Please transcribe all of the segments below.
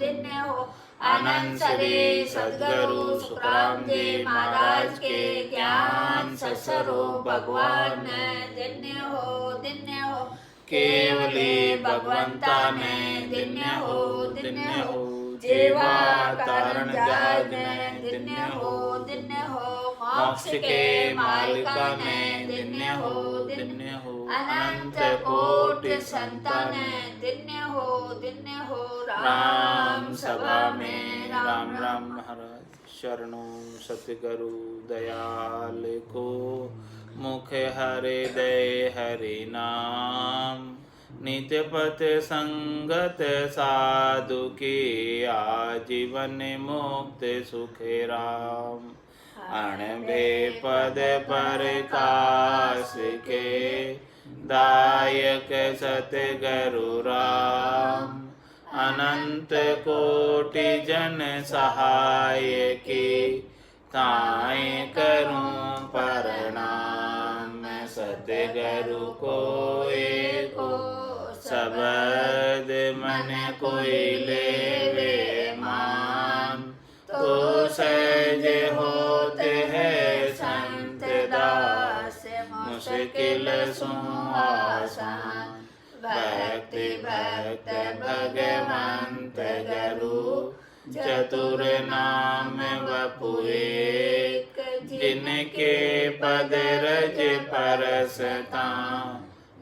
धन्य हो। अनंत श्री सद्गुरु सुखराम जी महाराज के ज्ञान ससरो भगवान धन्य हो धन्य हो। केवली भगवंता ने धन्य हो धन्य हो। जेवा कारण जाग धन्य हो धन्य हो। मोक्ष के मालिका ने धन्य हो धन्य हो। अनंत कोटि संतान धन्य हो। राम सभा में राम राम। महाराज शरणों सतगुरु दयाल को, मुख हरे दय हरि नाम। नित्य पथ संगत साधु की, आजीवन मुक्त सुख राम। अणभे पद प्रकाश के, दायक सतगुरु राम। अनंत कोटि जन सहाय की, ताय करूं प्रणाम। सतगुरु को एको शब्द मन कोई लेवे मान। तो सहज होते हैं संत दास, मुश्किल सो आसान। भक्ति भक्त भगवंत गुरु, चतुर नाम वपु एक। जिनके पद रज परसता,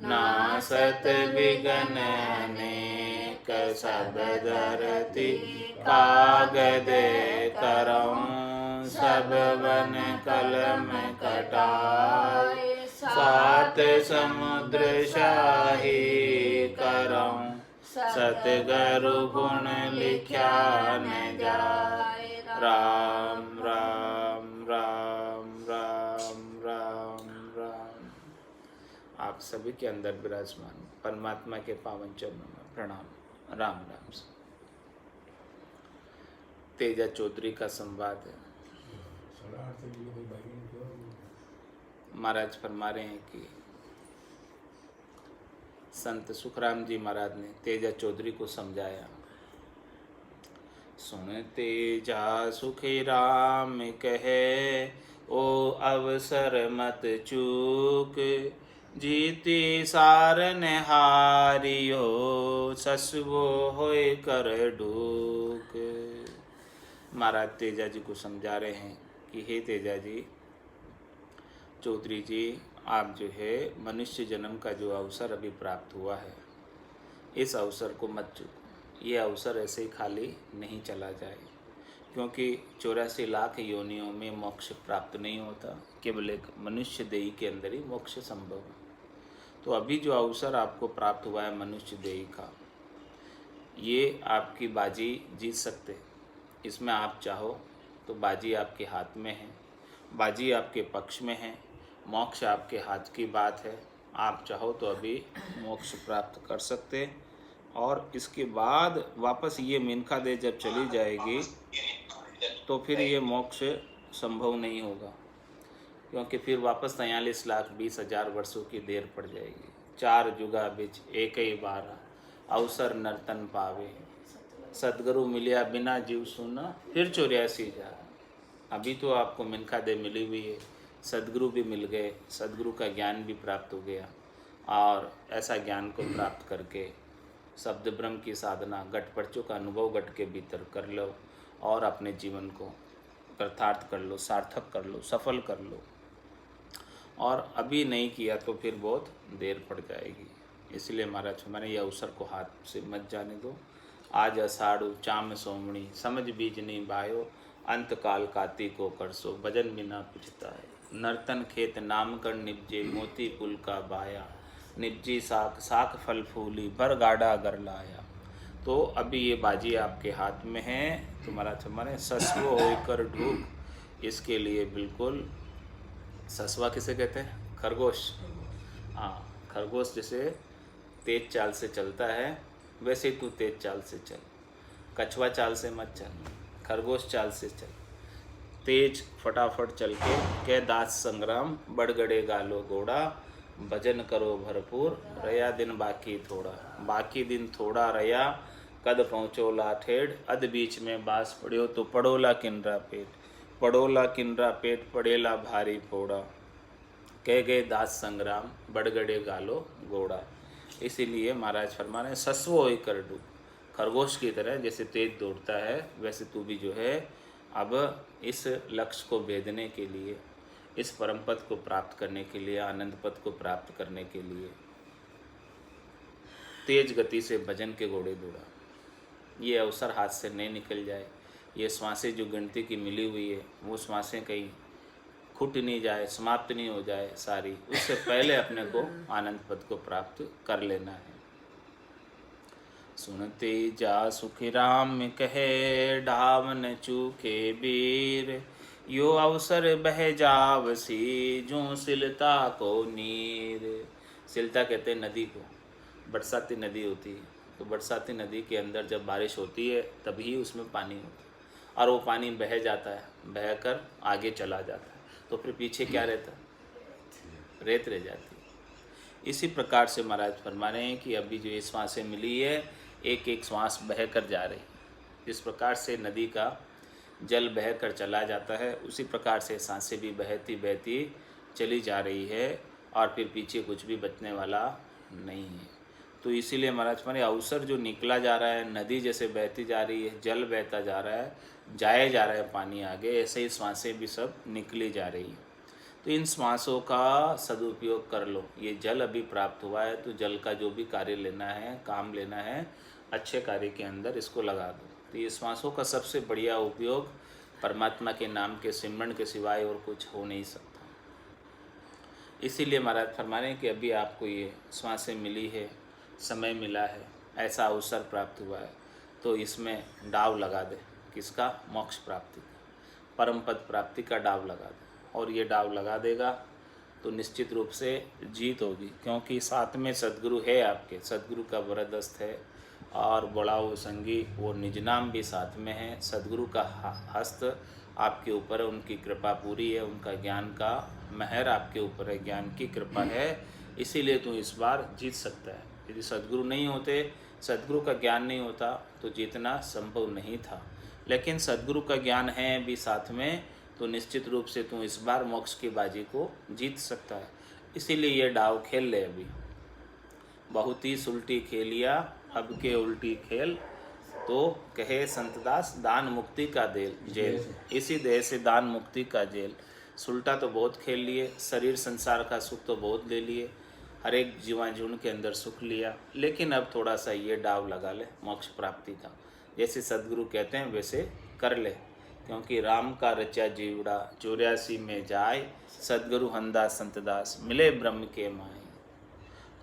नासत विघ्न अनेक। सब धरती कागद करऊं, सब वन कलम कटाए। सात समुद्र शाही करऊं, सतगुरु गुण लिख्या न जाए। राम राम राम राम राम राम। आप सभी के अंदर विराजमान परमात्मा के पावन चरणों में प्रणाम। राम राम। तेजा चौधरी का संवाद है। महाराज फरमा रहे हैं कि संत सुखराम जी महाराज ने तेजा चौधरी को समझाया। सुन तेजा सुखी राम कहे, ओ अवसर मत चूक। जीती सारन हारियो, ससुओ होए कर डूक। महाराज तेजा जी को समझा रहे हैं कि हे तेजा जी, चौधरी जी, आप जो है मनुष्य जन्म का जो अवसर अभी प्राप्त हुआ है, इस अवसर को मत चूको। ये अवसर ऐसे ही खाली नहीं चला जाए, क्योंकि 84 लाख योनियों में मोक्ष प्राप्त नहीं होता। केवल एक मनुष्य देही के अंदर ही मोक्ष संभव है। तो अभी जो अवसर आपको प्राप्त हुआ है मनुष्य देही का, ये आपकी बाजी जीत सकते हैं। इसमें आप चाहो तो बाजी आपके हाथ में है, बाजी आपके पक्ष में है, मोक्ष आपके हाथ की बात है। आप चाहो तो अभी मोक्ष प्राप्त कर सकते, और इसके बाद वापस ये मेनका देह जब चली जाएगी तो फिर ये मोक्ष संभव नहीं होगा, क्योंकि फिर वापस 43,20,000 वर्षों की देर पड़ जाएगी। 4 जुगा बिच एक ही बारा, अवसर नर्तन पावे। सदगुरु मिलिया बिना जीव सुना, फिर 84 जा। अभी तो आपको मेनका देह मिली हुई है, सदगुरु भी मिल गए, सदगुरु का ज्ञान भी प्राप्त हो गया, और ऐसा ज्ञान को प्राप्त करके शब्द ब्रह्म की साधना, घट पर्चों का अनुभव घट के भीतर कर लो, और अपने जीवन को कृतार्थ कर लो, सार्थक कर लो, सफल कर लो। और अभी नहीं किया तो फिर बहुत देर पड़ जाएगी। इसलिए महाराज हमारे ये अवसर को हाथ से मत जाने दो। आज अषाढ़ु चाम सोमणी, समझ बीज नहीं बायो। अंत काल कार्तिको करसो, भजन बिना पूछता है। नर्तन खेत नाम कर निपजे, मोती पुल का बाया। निपजी साख साख फल फूली, भर गाड़ा गर लाया। तो अभी ये बाजी आपके हाथ में है। तुम्हारा हमारे ससवो होकर ढूक, इसके लिए बिल्कुल, ससवा किसे कहते हैं? खरगोश। हाँ, खरगोश जैसे तेज चाल से चलता है, वैसे तू तेज चाल से चल। कछुआ चाल से मत चल, खरगोश चाल से चल। तेज फटाफट चल के दास संग्राम, बड़गड़े गालो घोड़ा। भजन करो भरपूर, रया दिन बाकी थोड़ा। बाकी दिन थोड़ा रया, कद पहुँचोला ठेठ, अध बीच में बास पड़ियो, तो पड़ोला किनरा पेट, पड़ोला किनरा पेट, पड़ेला भारी फोड़ा, कह गए दास संग्राम, बड़गड़े गालो घोड़ा। इसीलिए महाराज फरमा रहे ससवो होय कर डूब, खरगोश की तरह जैसे तेज दौड़ता है वैसे तू भी जो है अब इस लक्ष्य को भेदने के लिए, इस परम पद को प्राप्त करने के लिए, आनंद पद को प्राप्त करने के लिए तेज गति से भजन के घोड़े दौड़ा। ये अवसर हाथ से नहीं निकल जाए, ये श्वासें जो गिनती की मिली हुई है वो श्वासें कहीं खुट नहीं जाए, समाप्त नहीं हो जाए सारी, उससे पहले अपने को आनंद पद को प्राप्त कर लेना है। सुनते जा सुखी राम कहे, ढाव न चूके वीर, यो अवसर बह जावसी, जो सिलता को नीर। सिलता कहते हैं नदी को, बरसाती नदी होती है, तो बरसाती नदी के अंदर जब बारिश होती है तभी उसमें पानी होता है, और वो पानी बह जाता है, बहकर आगे चला जाता है, तो फिर पीछे क्या रहता है? रेत रह जाती है। इसी प्रकार से महाराज फरमा रहे हैं कि अभी जो ये श्वासें मिली है, एक एक श्वास बह कर जा रही है। जिस प्रकार से नदी का जल बह कर चला जाता है, उसी प्रकार से सांसें भी बहती बहती चली जा रही है, और फिर पीछे कुछ भी बचने वाला नहीं है। तो इसीलिए महाराज फरमा अवसर जो निकला जा रहा है, नदी जैसे बहती जा रही है, जल बहता जा रहा है, जाए जा रहा है पानी आगे, ऐसे ही श्वासें भी सब निकली जा रही है। तो इन श्वासों का सदुपयोग कर लो। ये जल अभी प्राप्त हुआ है, तो जल का जो भी कार्य लेना है, काम लेना है, अच्छे कार्य के अंदर इसको लगा दो। तो ये श्वासों का सबसे बढ़िया उपयोग परमात्मा के नाम के सिमरन के सिवाय और कुछ हो नहीं सकता। इसीलिए महाराज फरमा रहे हैं कि अभी आपको ये श्वासें मिली है, समय मिला है, ऐसा अवसर प्राप्त हुआ है, तो इसमें डाव लगा दे। किसका? मोक्ष प्राप्ति का, परम पद प्राप्ति का डाव लगा दे। और ये डाव लगा देगा तो निश्चित रूप से जीत होगी, क्योंकि साथ में सद्गुरु है आपके, सद्गुरु का वरदस्त है, और बड़ा वो संगी वो निज नाम भी साथ में है। सद्गुरु का हस्त आपके ऊपर है, उनकी कृपा पूरी है, उनका ज्ञान का महर आपके ऊपर है, ज्ञान की कृपा है, इसीलिए तू इस बार जीत सकता है। यदि सद्गुरु नहीं होते, सद्गुरु का ज्ञान नहीं होता तो जीतना संभव नहीं था। लेकिन सद्गुरु का ज्ञान है भी साथ में, तो निश्चित रूप से तू इस बार मोक्ष की बाजी को जीत सकता है। इसीलिए ये डाव खेल ले। अभी बहुत ही सुलटी खेलिया, अब के उल्टी खेल, तो कहे संतदास दान मुक्ति का जेल, इसी देह से दान मुक्ति का जेल। सुलटा तो बहुत खेल लिए, शरीर संसार का सुख तो बहुत ले लिए, हर एक जीवाणु के अंदर सुख लिया, लेकिन अब थोड़ा सा ये डाव लगा ले मोक्ष प्राप्ति का। जैसे सद्गुरु कहते हैं वैसे कर ले, क्योंकि राम का रचा जीवड़ा 84 में जाए, सद्गुरु हंदा संतदास मिले ब्रह्म के माए।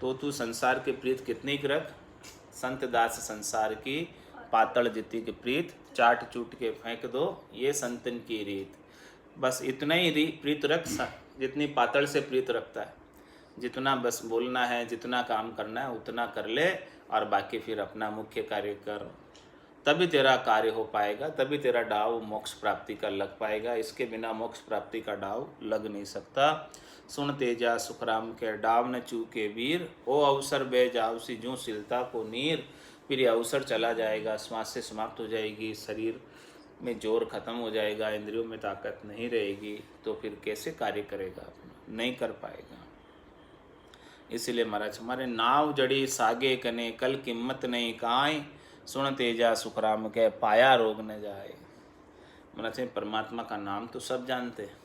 तो तू संसार के प्रीत कितनी रख, संत दास संसार की पातल जिति की प्रीत, चाट चूट के फेंक दो ये संतन की रीत। बस इतना ही प्रीत रख जितनी पातल से प्रीत रखता है, जितना बस बोलना है, जितना काम करना है उतना कर ले, और बाकी फिर अपना मुख्य कार्य कर, तभी तेरा कार्य हो पाएगा, तभी तेरा डाव मोक्ष प्राप्ति का लग पाएगा। इसके बिना मोक्ष प्राप्ति का डाव लग नहीं सकता। सुन तेजा सुखराम के डाव न चूके वीर, ओ अवसर बे जावसी जूं सिलता को नीर। फिर ये अवसर चला जाएगा, श्वास से समाप्त हो जाएगी, शरीर में जोर खत्म हो जाएगा, इंद्रियों में ताकत नहीं रहेगी, तो फिर कैसे कार्य करेगा? अपना नहीं कर पाएगा। इसलिए महाराज हमारे नाव जड़ी सागे कने, कल किम्मत नहीं काएं, सुन तेजा सुखराम के पाया रोग न जाए। महाराज परमात्मा का नाम तो सब जानते हैं,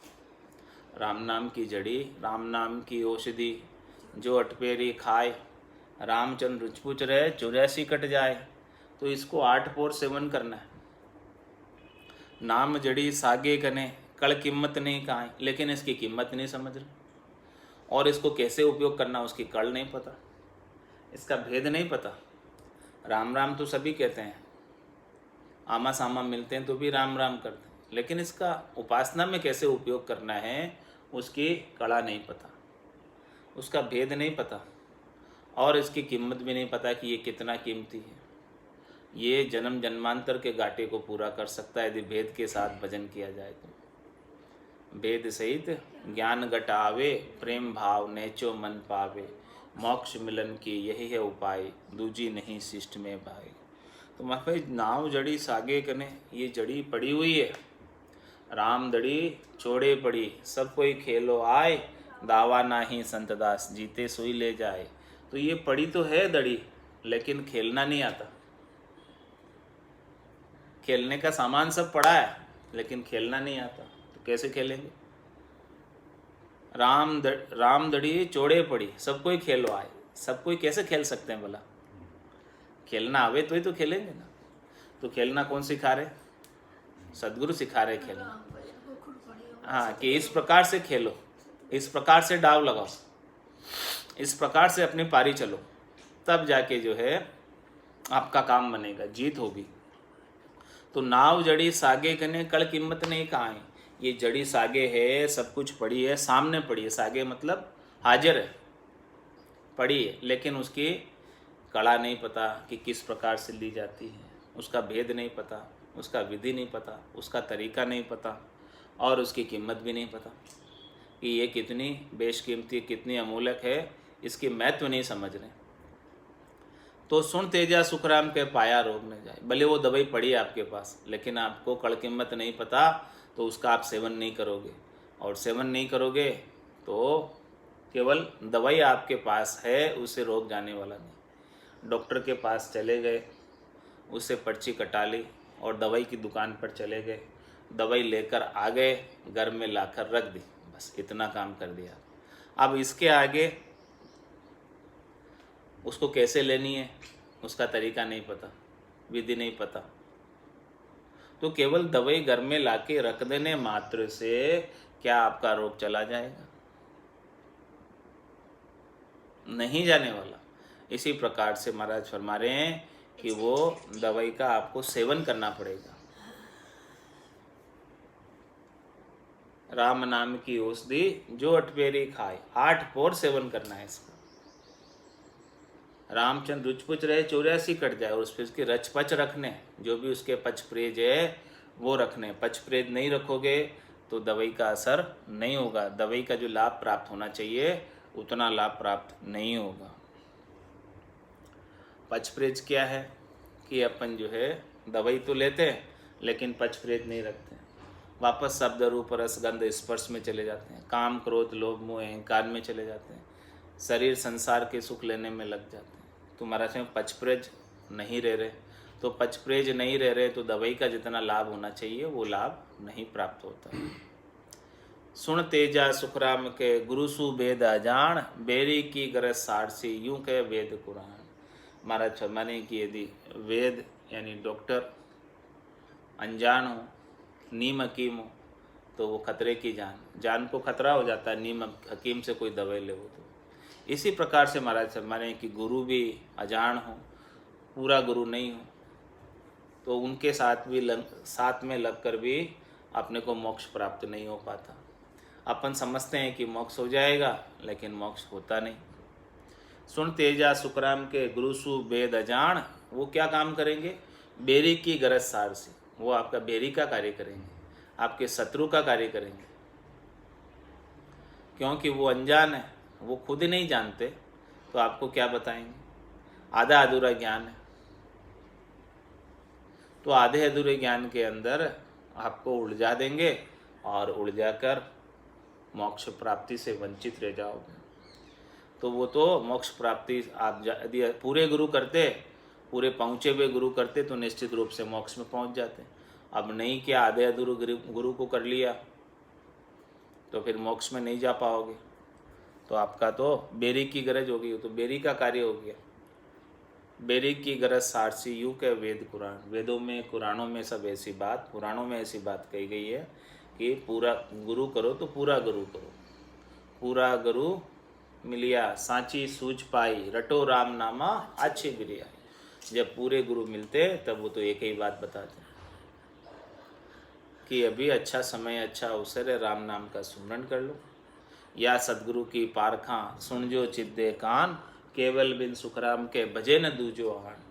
राम नाम की जड़ी, राम नाम की औषधि, जो अटपेरी खाए, रामचंद्र रुचपुच रहे 84 कट जाए। तो इसको 8 पोर सेवन करना है। नाम जड़ी सागे कने, कल किम्मत नहीं काएं, लेकिन इसकी कीमत नहीं समझ रहे, और इसको कैसे उपयोग करना उसकी कल नहीं पता, इसका भेद नहीं पता। राम राम तो सभी कहते हैं, आमा सामा मिलते हैं तो भी राम राम करते हैं, लेकिन इसका उपासना में कैसे उपयोग करना है उसकी कला नहीं पता, उसका भेद नहीं पता, और इसकी कीमत भी नहीं पता कि ये कितना कीमती है। ये जन्म जन्मांतर के घाटे को पूरा कर सकता है यदि भेद के साथ भजन किया जाए तो। भेद सहित ज्ञान घटावे, प्रेम भाव नेचो मन पावे, मोक्ष मिलन की यही है उपाय, दूजी नहीं शिष्ट में भाई। तो मैं भाई नाव जड़ी सागे कने, ये जड़ी पड़ी हुई है, राम दड़ी छोड़े पड़ी, सब कोई खेलो आए, दावा नाही संतदास जीते सोई ले जाए। तो ये पड़ी तो है दड़ी, लेकिन खेलना नहीं आता। खेलने का सामान सब पड़ा है, लेकिन खेलना नहीं आता, तो कैसे खेलेंगे? राम दड़ी चौड़े पड़ी, सब कोई खेलो आए, सब कोई कैसे खेल सकते हैं भला? खेलना आवे तो ही तो खेलेंगे ना। तो खेलना कौन सिखा रहे? सदगुरु सिखा रहे खेलना। हाँ, कि इस प्रकार से खेलो, इस प्रकार से डाव लगाओ, इस प्रकार से अपनी पारी चलो, तब जाके जो है आपका काम बनेगा, जीत होगी। तो नाव जड़ी सागे कने कल कीमत नहीं कहाँ है। ये जड़ी सागे है, सब कुछ पड़ी है, सामने पड़ी है। सागे मतलब हाजिर है, पड़ी है, लेकिन उसकी कड़ा नहीं पता कि किस प्रकार से ली जाती है, उसका भेद नहीं पता, उसका विधि नहीं पता, उसका तरीका नहीं पता, और उसकी कीमत भी नहीं पता कि ये कितनी बेशकीमती, कितनी अमूलक है, इसकी महत्व नहीं समझ रहे। तो सुन तेजा सुखराम के पाया रोग न जाए। भले वो दवाई पड़ी है आपके पास, लेकिन आपको कड़ कीमत नहीं पता, तो उसका आप सेवन नहीं करोगे, और सेवन नहीं करोगे तो केवल दवाई आपके पास है, उससे रोग जाने वाला नहीं। डॉक्टर के पास चले गए, उससे पर्ची कटा ली और दवाई की दुकान पर चले गए, दवाई लेकर आ गए, घर में लाकर रख दी, बस इतना काम कर दिया। अब इसके आगे उसको कैसे लेनी है, उसका तरीका नहीं पता, विधि नहीं पता। तो केवल दवाई घर में लाके रख देने मात्र से क्या आपका रोग चला जाएगा? नहीं जाने वाला। इसी प्रकार से महाराज फरमा रहे हैं कि वो दवाई का आपको सेवन करना पड़ेगा। राम नाम की औषधि जो अठपेरी खाए, 8 पोर सेवन करना है इसका। रामचंद्र रुचपुच रहे 84 कट जाए, और उस पर उसके रचपच रखने, जो भी उसके पचप्रेज है वो रखने। पचप्रेज नहीं रखोगे तो दवाई का असर नहीं होगा, दवाई का जो लाभ प्राप्त होना चाहिए उतना लाभ प्राप्त नहीं होगा। पचप्रेज क्या है कि अपन जो है दवाई तो लेते हैं, लेकिन पचप्रेज नहीं रखते हैं, वापस शब्द रूप रस गंध स्पर्श में चले जाते हैं, काम क्रोध लोभ मोह अहंकार में चले जाते हैं, शरीर संसार के सुख लेने में लग जाते हैं। तो महाराज में पचप्रेज नहीं रह रहे, तो पचप्रेज नहीं रह रहे तो दवाई का जितना लाभ होना चाहिए वो लाभ नहीं प्राप्त होता। सुन तेजा सुखराम के गुरु सु वेद अजान, बेरी की गरज सारसी यूं कह वेद कुरान। महाराज फरमाने की यदि वेद यानी डॉक्टर अनजान हो, नीम हकीम हो, तो वो खतरे की जान को खतरा हो जाता है नीम हकीम से कोई दवाई ले हो तो। इसी प्रकार से महाराज फरमाने कि गुरु भी अजान हो, पूरा गुरु नहीं हो, तो उनके साथ में लगकर भी अपने को मोक्ष प्राप्त नहीं हो पाता। अपन समझते हैं कि मोक्ष हो जाएगा, लेकिन मोक्ष होता नहीं। सुन तेजा सुखराम के गुरु सु वेद अजान, वो क्या काम करेंगे? बेरी की गरज सार से, वो आपका बेरी का कार्य करेंगे, आपके शत्रु का कार्य करेंगे, क्योंकि वो अनजान है, वो खुद ही नहीं जानते, तो आपको क्या बताएंगे? आधा अधूरा ज्ञान है, तो आधे अधूरे ज्ञान के अंदर आपको उलझा देंगे और उलझा कर मोक्ष प्राप्ति से वंचित रह जाओगे। तो वो तो मोक्ष प्राप्ति आप यदि पूरे गुरु करते, पूरे पहुँचे हुए गुरु करते तो निश्चित रूप से मोक्ष में पहुँच जाते। अब नहीं किया, आधे अधूरे गुरु को कर लिया, तो फिर मोक्ष में नहीं जा पाओगे। तो आपका तो बेरी की गरज हो गई, तो बेरी का कार्य हो गया। बेरी की गरज सारसी यूं के वेद कुरान, वेदों में कुरानों में सब ऐसी बात, पुराणों में ऐसी बात कही गई है कि पूरा गुरु करो तो पूरा गुरु करो। पूरा गुरु मिलिया सांची सूझ पाई, रटो राम नामा अच्छे बिरिया। जब पूरे गुरु मिलते तब वो तो एक ही बात बताते कि अभी अच्छा समय, अच्छा अवसर है, राम नाम का सुमरण कर लो। या सदगुरु की पारखा सुन जो चिद्दे कान, केवल बिन सुखराम के भजे न दूजो आन।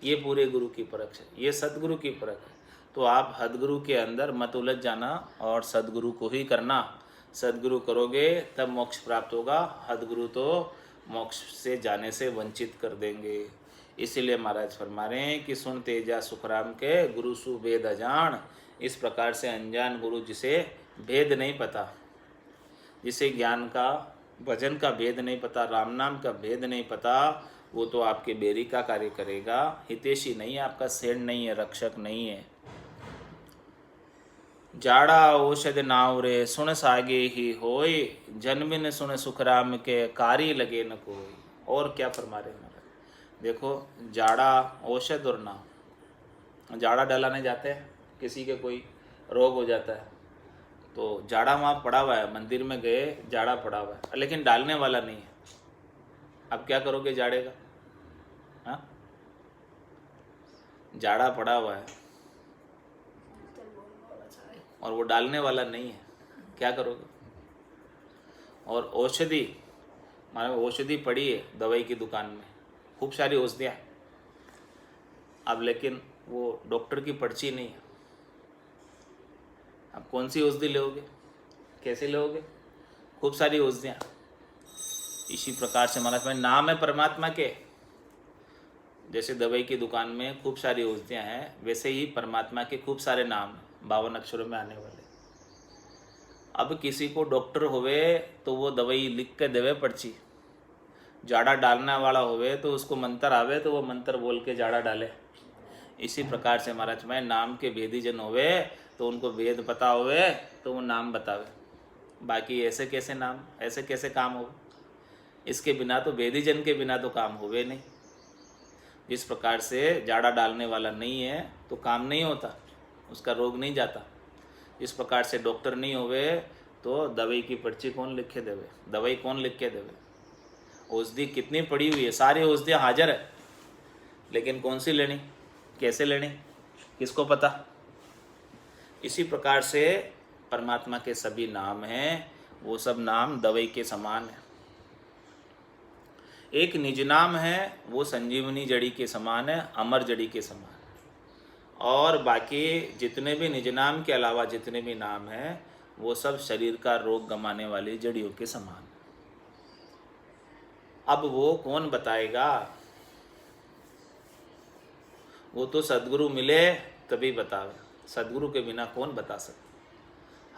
ये पूरे गुरु की परख है, ये सदगुरु की परख है। तो आप सदगुरु के अंदर मत उलझ जाना और सदगुरु को ही करना। सदगुरु करोगे तब मोक्ष प्राप्त होगा, सदगुरु तो मोक्ष से जाने से वंचित कर देंगे। इसीलिए महाराज फरमा रहे हैं कि सुन तेजा सुखराम के गुरु सु वेद अजान। इस प्रकार से अनजान गुरु जिसे भेद नहीं पता, जिसे ज्ञान का भजन का भेद नहीं पता, राम नाम का भेद नहीं पता, वो तो आपके बेरी का कार्य करेगा, हितेशी नहीं है, आपका सेठ नहीं है, रक्षक नहीं है। जाड़ा औषध नावरे सुन सागे ही होय, जन्मिन सुन सुखराम के कारी लगे न कोई। और क्या फरमा रहे महाराज, देखो जाड़ा औषध और नाव, जाड़ा डलाने जाते हैं, किसी के कोई रोग हो जाता है तो जाड़ा वहाँ पड़ा हुआ है, मंदिर में गए जाड़ा पड़ा हुआ है, लेकिन डालने वाला नहीं है। अब क्या करोगे जाड़े का? हाँ, जाड़ा पड़ा हुआ है और वो डालने वाला नहीं है, क्या करोगे? और औषधि, मानो औषधि पड़ी है दवाई की दुकान में, खूब सारी औषधियाँ, अब लेकिन वो डॉक्टर की पर्ची नहीं है। अब कौन सी औषधि लोगे, कैसे लोगे? खूब सारी औषधियाँ। इसी प्रकार से महाराज में नाम है परमात्मा के, जैसे दवाई की दुकान में खूब सारी औषधियाँ हैं, वैसे ही परमात्मा के खूब सारे नाम हैं, 52 अक्षरों में आने वाले। अब किसी को डॉक्टर होवे तो वो दवाई लिख के देवे पर्ची, जाड़ा डालने वाला होवे तो उसको मंत्र आवे तो वो मंत्र बोल के जाड़ा डाले। इसी प्रकार से महाराज में नाम के भेदी जन होवे तो उनको वेद पता होवे तो वो नाम बतावे, बाकी ऐसे कैसे नाम, ऐसे कैसे काम हो? इसके बिना तो वेदी जन के बिना तो काम होवे नहीं। जिस प्रकार से जाड़ा डालने वाला नहीं है तो काम नहीं होता, उसका रोग नहीं जाता। इस प्रकार से डॉक्टर नहीं होवे तो दवाई की पर्ची कौन लिख के देवे, दवाई कौन लिख के देवे? औषधि कितनी पड़ी हुई है, सारी औषधियाँ हाजिर है, लेकिन कौन सी लेनी, कैसे लेनी, किसको पता? इसी प्रकार से परमात्मा के सभी नाम हैं, वो सब नाम दवाई के समान है। एक निज नाम है, वो संजीवनी जड़ी के समान है, अमर जड़ी के समान है। और बाकी जितने भी निज नाम के अलावा जितने भी नाम हैं वो सब शरीर का रोग गमाने वाली जड़ियों के समान है। अब वो कौन बताएगा? वो तो सद्गुरु मिले तभी बतावे, सद्गुरु के बिना कौन बता सकता?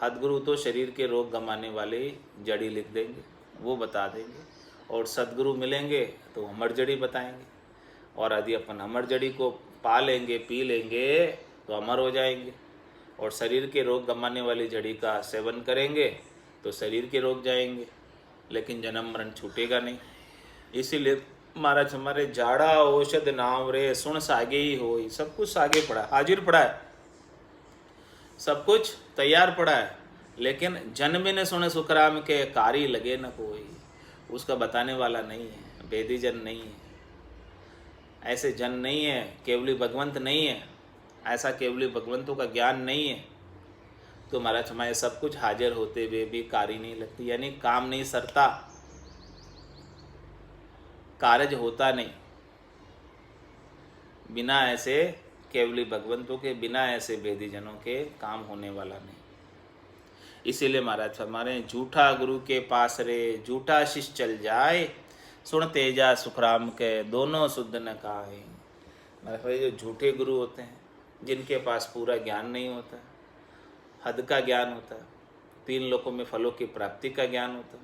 सद्गुरु तो शरीर के रोग गमाने वाली जड़ी लिख देंगे, वो बता देंगे, और सद्गुरु मिलेंगे तो अमर जड़ी बताएंगे। और यदि अपन अमर जड़ी को पा लेंगे, पी लेंगे तो अमर हो जाएंगे, और शरीर के रोग गमाने वाली जड़ी का सेवन करेंगे तो शरीर के रोग जाएंगे, लेकिन जन्म मरण छूटेगा नहीं। इसीलिए महाराज हमारे जाड़ा औषध नाव रे सुन सागे ही हो, सब कुछ आगे पड़ा, हाजिर पड़ा है, सब कुछ तैयार पड़ा है, लेकिन जन्म ने सुने सुखराम के कारी लगे न कोई, उसका बताने वाला नहीं है, वेदी जन नहीं है, ऐसे जन नहीं है, केवली भगवंत नहीं है, ऐसा केवली भगवंतों का ज्ञान नहीं है। तो महाराज हमारे सब कुछ हाजिर होते हुए भी कारी नहीं लगती, यानी काम नहीं सरता, कारज होता नहीं। बिना ऐसे केवली भगवंतों के, बिना ऐसे वेदी जनों के काम होने वाला नहीं। इसीलिए महाराज हमारे झूठा गुरु के पास रे झूठा शिष्य चल जाए, सुन तेजा सुखराम के दोनों शुद्ध न काहे। महाराज जो झूठे गुरु होते हैं, जिनके पास पूरा ज्ञान नहीं होता, हद का ज्ञान होता है, 3 लोकों में फलों की प्राप्ति का ज्ञान होता,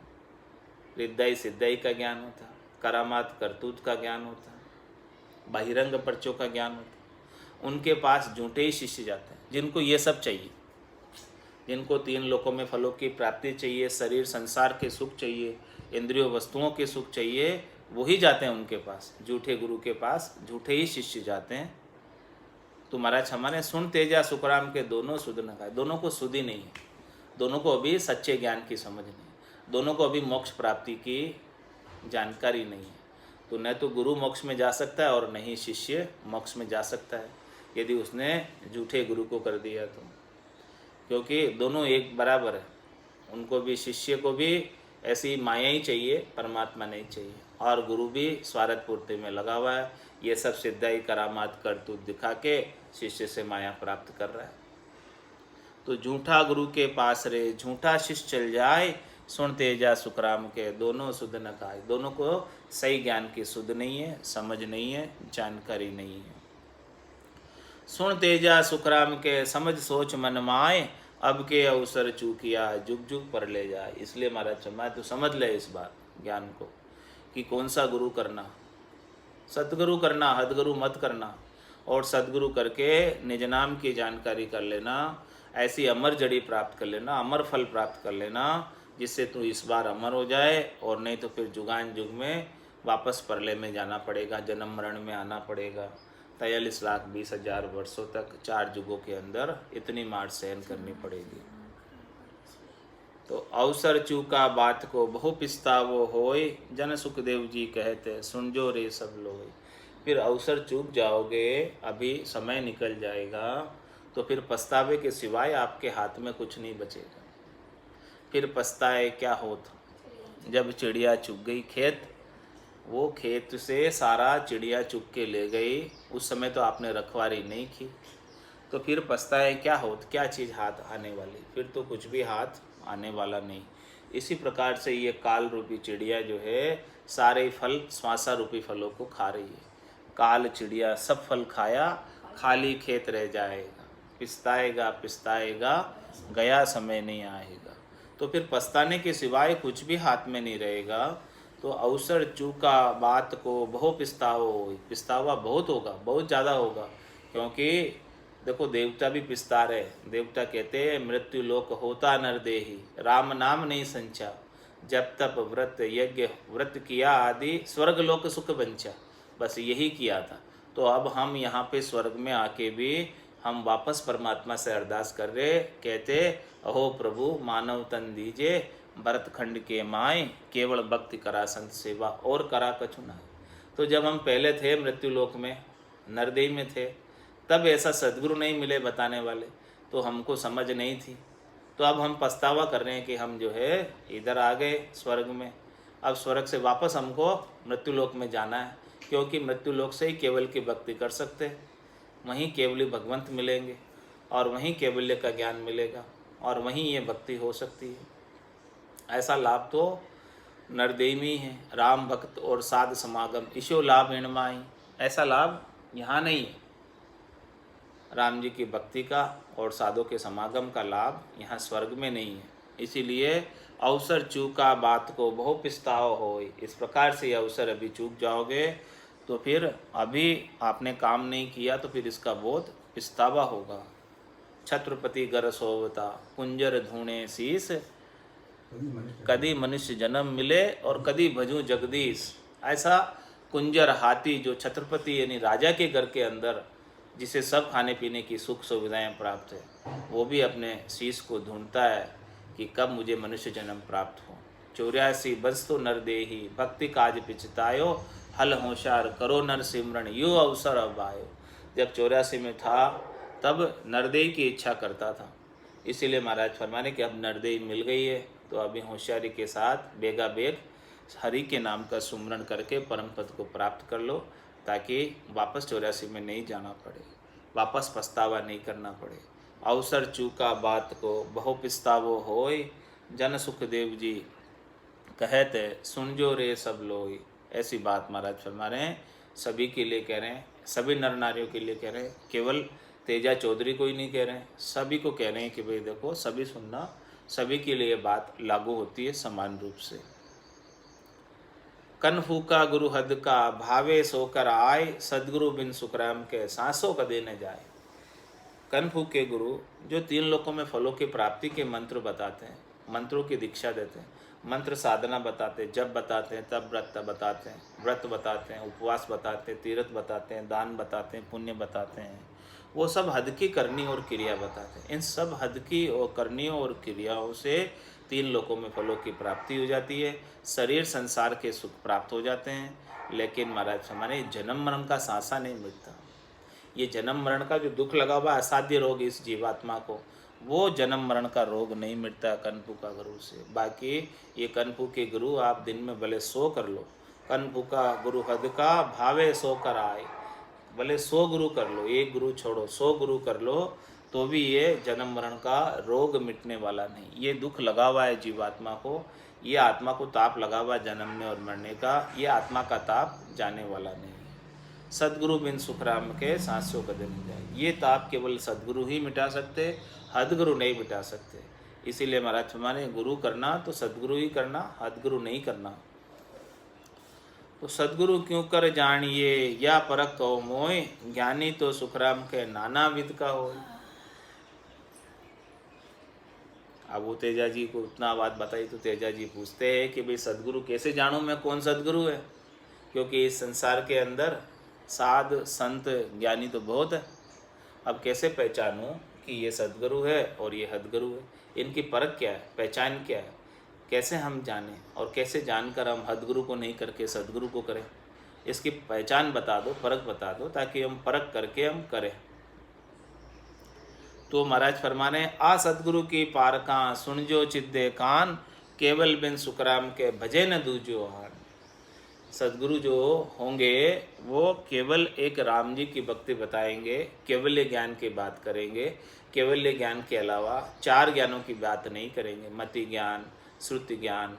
रिद्धाई सिद्धाई का ज्ञान होता, करामात करतूत का ज्ञान होता, बहिरंग पर्चों का ज्ञान होता, उनके पास झूठे ही शिष्य जाते हैं। जिनको ये सब चाहिए, जिनको 3 लोकों में फलों की प्राप्ति चाहिए, शरीर संसार के सुख चाहिए, इंद्रियों वस्तुओं के सुख चाहिए, वही जाते हैं उनके पास, झूठे गुरु के पास झूठे ही शिष्य जाते हैं। तो महाराज हमारे सुन तेजा सुखराम के दोनों सुध न खाए, दोनों को सुध ही नहीं है, दोनों को अभी सच्चे ज्ञान की समझ नहीं है, दोनों को अभी मोक्ष प्राप्ति की जानकारी नहीं है। तो न तो गुरु मोक्ष में जा सकता है और न ही शिष्य मोक्ष में जा सकता है, यदि उसने झूठे गुरु को कर दिया तो, क्योंकि दोनों एक बराबर है। उनको भी, शिष्य को भी ऐसी माया ही चाहिए, परमात्मा नहीं चाहिए, और गुरु भी स्वार्थ पूर्ति में लगा हुआ है, ये सब सिद्धाई करामात करतूत दिखा के शिष्य से माया प्राप्त कर रहा है। तो झूठा गुरु के पास रे झूठा शिष्य चल जाए, सुन तेजा सुखराम के दोनों सुध न खाए। दोनों को सही ज्ञान की सुध नहीं है, समझ नहीं है, जानकारी नहीं है। सुन तेजा सुखराम के, समझ सोच मन माए, अब के अवसर चूकिया, जुग जुग पर ले जाए। इसलिए महाराज मैं तो समझ ले इस बात ज्ञान को कि कौन सा गुरु करना, सतगुरु करना, हदगुरु मत करना। और सदगुरु करके निज नाम की जानकारी कर लेना, ऐसी अमर जड़ी प्राप्त कर लेना, अमर फल प्राप्त कर लेना, जिससे तू इस बार अमर हो जाए, और नहीं तो फिर जुगान जुग में वापस परले में जाना पड़ेगा, जन्म मरण में आना पड़ेगा। 43,20,000 वर्षों तक 4 युगों के अंदर इतनी मार सहन करनी पड़ेगी। तो अवसर चूका बात को बहु पिस्तावो होय, जन सुखदेव जी कहते सुन जो रे सब लोग। फिर अवसर चूक जाओगे, अभी समय निकल जाएगा, तो फिर पछतावे के सिवाय आपके हाथ में कुछ नहीं बचेगा। फिर पछताए क्या होत, जब चिड़िया चुग गई खेत, वो खेत से सारा चिड़िया चुग के ले गई, उस समय तो आपने रखवारी नहीं की, तो फिर पछताए क्या होत, क्या चीज़ हाथ आने वाली, फिर तो कुछ भी हाथ आने वाला नहीं। इसी प्रकार से ये काल रूपी चिड़िया जो है सारे फल श्वासा रूपी फलों को खा रही है। काल चिड़िया सब फल खाया, खाली खेत रह जाएगा, पिस्ताएगा पिस्ताएगा, गया समय नहीं आएगा। तो फिर पछताने के सिवाय कुछ भी हाथ में नहीं रहेगा। तो अवसर चूका बात को बहु पिस्तावो, पिस्तावा बहुत होगा, बहुत ज़्यादा होगा। क्योंकि देखो देवता भी पिस्ता रहे, देवता कहते हैं मृत्यु लोक होता नर देही, राम नाम नहीं संचा, जब तप व्रत यज्ञ व्रत किया आदि स्वर्ग लोक सुख बंचा। बस यही किया था। तो अब हम यहाँ पे स्वर्ग में आके भी हम वापस परमात्मा से अरदास कर रहे, कहते अहो प्रभु मानव तन दीजिए, भरत खंड के माए, केवल भक्ति करा संत सेवा, और करा कछु ना। तो जब हम पहले थे मृत्यु लोक में, नरदेह में थे, तब ऐसा सद्गुरु नहीं मिले बताने वाले, तो हमको समझ नहीं थी। तो अब हम पछतावा कर रहे हैं कि हम जो है इधर आ गए स्वर्ग में, अब स्वर्ग से वापस हमको मृत्यु लोक में जाना है, क्योंकि मृत्यु लोक से ही केवल की भक्ति कर सकते हैं, वहीं केवली भगवंत मिलेंगे, और वहीं केवल्य का ज्ञान मिलेगा, और वहीं ये भक्ति हो सकती है। ऐसा लाभ तो नरदेह में है, राम भक्त और साध समागम ईशो लाभ इणमाई, ऐसा लाभ यहाँ नहीं है। राम जी की भक्ति का और साधु के समागम का लाभ यहाँ स्वर्ग में नहीं है। इसीलिए अवसर चूका बात को बहु पिस्ताव हो, इस प्रकार से ये अवसर अभी चूक जाओगे तो फिर अभी आपने काम नहीं किया तो फिर इसका बोध पिस्तावा होगा। छत्रपति गर सोवता कुंजर धूणे शीस, कदी मनुष्य जन्म मिले और कदी भजू जगदीश। ऐसा कुंजर हाथी जो छत्रपति यानी राजा के घर के अंदर जिसे सब खाने पीने की सुख सुविधाएं प्राप्त है, वो भी अपने शीश को ढूंढता है कि कब मुझे मनुष्य जन्म प्राप्त हो। 84 बस तो नर देही, भक्ति काज पिछतायो, हल होशार करो नर सिमरण, यो अवसर अब आयो। जब 84 में था तब नरदेही की इच्छा करता था, इसीलिए महाराज फरमाने कि अब नरदेही मिल गई है तो अभी होशियारी के साथ बेगा बेग हरि के नाम का सुमरण करके परम पद को प्राप्त कर लो, ताकि वापस 84 में नहीं जाना पड़े, वापस पछतावा नहीं करना पड़े। अवसर चूका बात को बहु पिस्तावो होय, जन सुखदेव जी कहते सुन जो रे सब लोई। ऐसी बात महाराज फरमा रहे हैं, सभी के लिए कह रहे हैं, सभी नर नारियों के लिए कह रहे हैं, केवल तेजा चौधरी को ही नहीं कह रहे हैं, सभी को कह रहे हैं कि भाई देखो सभी सुनना, सभी के लिए बात लागू होती है समान रूप से। कन फूका गुरु हद का, भावे सोकर आए, सदगुरु बिन सुखराम के सांसों कदे न जाए। कन फूके गुरु जो 3 लोकों में फलों की प्राप्ति के मंत्र बताते हैं, मंत्रों की दीक्षा देते हैं, मंत्र साधना बताते हैं, जब बताते हैं, तब व्रत बताते हैं, व्रत बताते हैं, उपवास बताते हैं, तीर्थ बताते हैं, दान बताते हैं, पुण्य बताते हैं, वो सब हद की करनी और क्रिया बताते हैं। इन सब हद की और करनियों और क्रियाओं से 3 लोकों में फलों की प्राप्ति हो जाती है, शरीर संसार के सुख प्राप्त हो जाते हैं। लेकिन महाराज हमारे जन्म मरण का सांसा नहीं मिटता। ये जन्म मरण का जो दुख लगा हुआ असाध्य रोग इस जीवात्मा को, वो जन्म मरण का रोग नहीं मिटता कनपू का गुरु से। बाकी ये कनपू के गुरु आप दिन में भले 100 कर लो, कनपू का गुरु हद का, भावे 100 कर आए, भले 100 गुरु कर लो, एक गुरु छोड़ो 100 गुरु कर लो, तो भी ये जन्म मरण का रोग मिटने वाला नहीं। ये दुख लगा हुआ है जीवात्मा को ये आत्मा को ताप लगा हुआ जन्मने और मरने का, ये आत्मा का ताप जाने वाला नहीं है। सद्गुरु बिन सुखराम के सांसों कदे न जाए, ये ताप केवल सद्गुरु ही मिटा सकते, हदगुरु नहीं मिटा सकते। इसीलिए महाराज हमारे गुरु करना तो सद्गुरु ही करना, हदगुरु नहीं करना। तो सद्गुरु क्यों कर जानिए, या परख कहो मोय, ज्ञानी तो सुखराम के नाना विध का हो। अब वो तेजा जी को उतना बात बताई तो तेजा जी पूछते हैं कि भाई सद्गुरु कैसे जानूं मैं कौन सद्गुरु है, क्योंकि इस संसार के अंदर साध संत ज्ञानी तो बहुत है। अब कैसे पहचानूं कि ये सद्गुरु है और ये हदगुरु है, इनकी परख क्या है, पहचान क्या है, कैसे हम जानें और कैसे जानकर हम हदगुरु को नहीं करके सद्गुरु को करें। इसकी पहचान बता दो, परख बता दो, ताकि हम परख करके हम करें। तो महाराज फरमाने, आ सद्गुरु की पारका सुन जो चिद्दे कान, केवल बिन सुखराम के भजे न दूजो हान। सद्गुरु जो होंगे वो केवल एक राम जी की भक्ति बताएंगे, केवल्य ज्ञान की बात करेंगे। केवल्य ज्ञान के अलावा चार ज्ञानों की बात नहीं करेंगे, मति ज्ञान, श्रुति ज्ञान,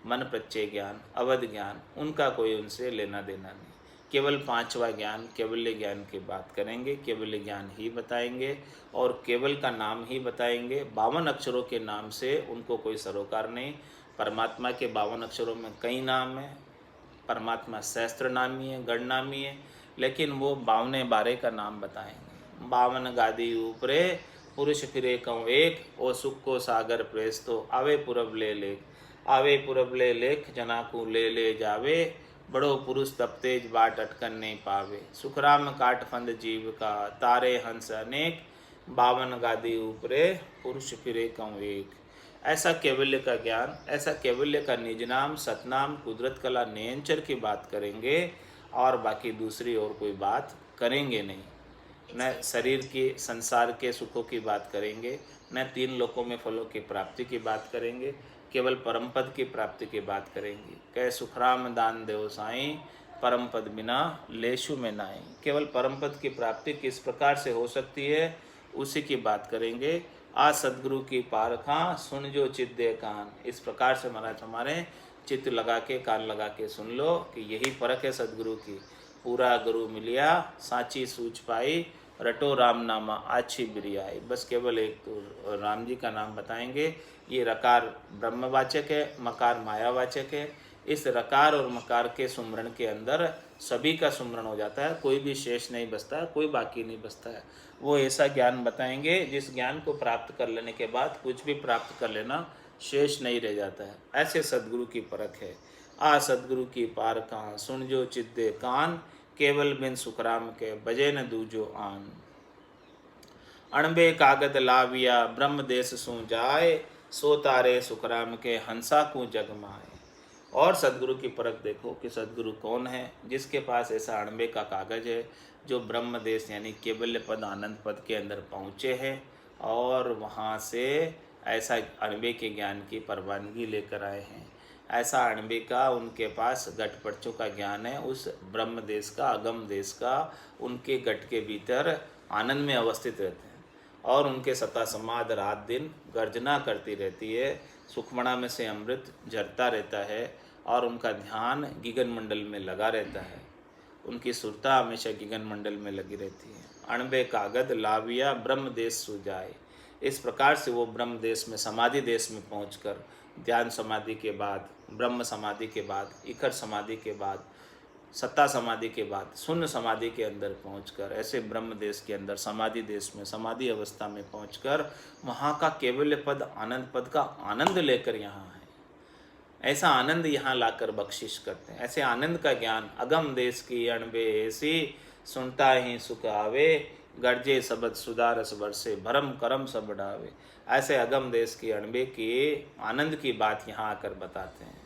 मन प्रत्यय ज्ञान, अवध ज्ञान, उनका कोई उनसे लेना देना नहीं। केवल पांचवा ज्ञान, केवल्य ज्ञान की बात करेंगे, केवल्य ज्ञान ही बताएंगे और केवल का नाम ही बताएंगे। 52 अक्षरों के नाम से उनको कोई सरोकार नहीं। परमात्मा के 52 अक्षरों में कई नाम हैं, परमात्मा सहस्त्र नामी है, गणनामी है, लेकिन वो 52 का नाम बताएंगे। 52 गादी ऊपरे पुरुष फिरे कहूँ एक, ओ सुख को सागर प्रेस तो आवे पुरब ले लेख, आवे पुरब ले लेख, जना को ले ले जावे, बड़ो पुरुष तब तेज बाट अटकन नहीं पावे। सुखराम काट फंद जीव का, तारे हंस अनेक, 52 गादी ऊपरे पुरुष फिरे कहूँ एक। ऐसा केवल्य का ज्ञान, ऐसा केवल्य का निज नाम, सतनाम, कुदरत कला, नयनचर की बात करेंगे और बाकी दूसरी और कोई बात करेंगे नहीं। न शरीर की संसार के सुखों की बात करेंगे, न 3 लोकों में फलों की प्राप्ति की बात करेंगे, केवल परम पद की प्राप्ति की बात करेंगे। कह सुखराम दान देव साईं, परम पद बिना लेशु में नाई। केवल परम पद की प्राप्ति किस प्रकार से हो सकती है उसी की बात करेंगे। आ सद्गुरु की पारखा सुन जो चित्त दे कान। इस प्रकार से महाराज हमारे चित्त लगा के, कान लगा के सुन लो कि यही परख है सद्गुरु की। पूरा गुरु मिलिया साची सूझ पाई, रटो राम नामा आछी बिरियाई। बस केवल एक तो राम जी का नाम बताएंगे। ये रकार ब्रह्मवाचक है, मकार मायावाचक है। इस रकार और मकार के सुमरण के अंदर सभी का सुमरण हो जाता है, कोई भी शेष नहीं बचता है, कोई बाकी नहीं बचता है। वो ऐसा ज्ञान बताएंगे जिस ज्ञान को प्राप्त कर लेने के बाद कुछ भी प्राप्त कर लेना शेष नहीं रह जाता है। ऐसे सद्गुरु की परख है। आ सद्गुरु की पार कहाँ सुन जो चिद्दे कान, केवल बिन सुखराम के बजे न दूजो आन। अणबे कागद लाविया ब्रह्म देश सू जाए, सो तारे सुखराम के हंसा को जगमाए। और सद्गुरु की परख देखो कि सद्गुरु कौन है, जिसके पास ऐसा अणबे का कागज है, जो ब्रह्म देश यानी केवल्य पद आनंद पद के अंदर पहुँचे हैं और वहाँ से ऐसा अणबे के ज्ञान की परवानगी लेकर आए हैं। ऐसा अणबे का उनके पास घट पटचों का ज्ञान है, उस ब्रह्म देश का, अगम देश का, उनके घट के भीतर आनंद में अवस्थित रहते हैं और उनके सता समाध रात दिन गर्जना करती रहती है। सुखमणा में से अमृत झरता रहता है और उनका ध्यान गगन मंडल में लगा रहता है। उनकी सुरता हमेशा गगन मंडल में लगी रहती है। अणबे कागद लाविया ब्रह्म देश सुजाए। इस प्रकार से वो ब्रह्म देश में, समाधि देश में पहुंचकर ध्यान समाधि के बाद, ब्रह्म समाधि के बाद, इखर समाधि के बाद, सत्ता समाधि के बाद, शून्य समाधि के अंदर पहुंचकर, ऐसे ब्रह्म देश के अंदर समाधि देश में, समाधि अवस्था में पहुंचकर वहाँ का केवल्य पद, आनंद पद का आनंद लेकर यहाँ है। ऐसा आनंद यहाँ लाकर बख्शिश करते हैं। ऐसे आनंद का ज्ञान अगम देश की अणबे ऐसी, सुनता ही सुख आवे, गर्जे सबद सुदारस बरसे, भरम करम सब बढ़ावे। ऐसे अगम देश की अणबे के आनंद की बात यहाँ आकर बताते हैं।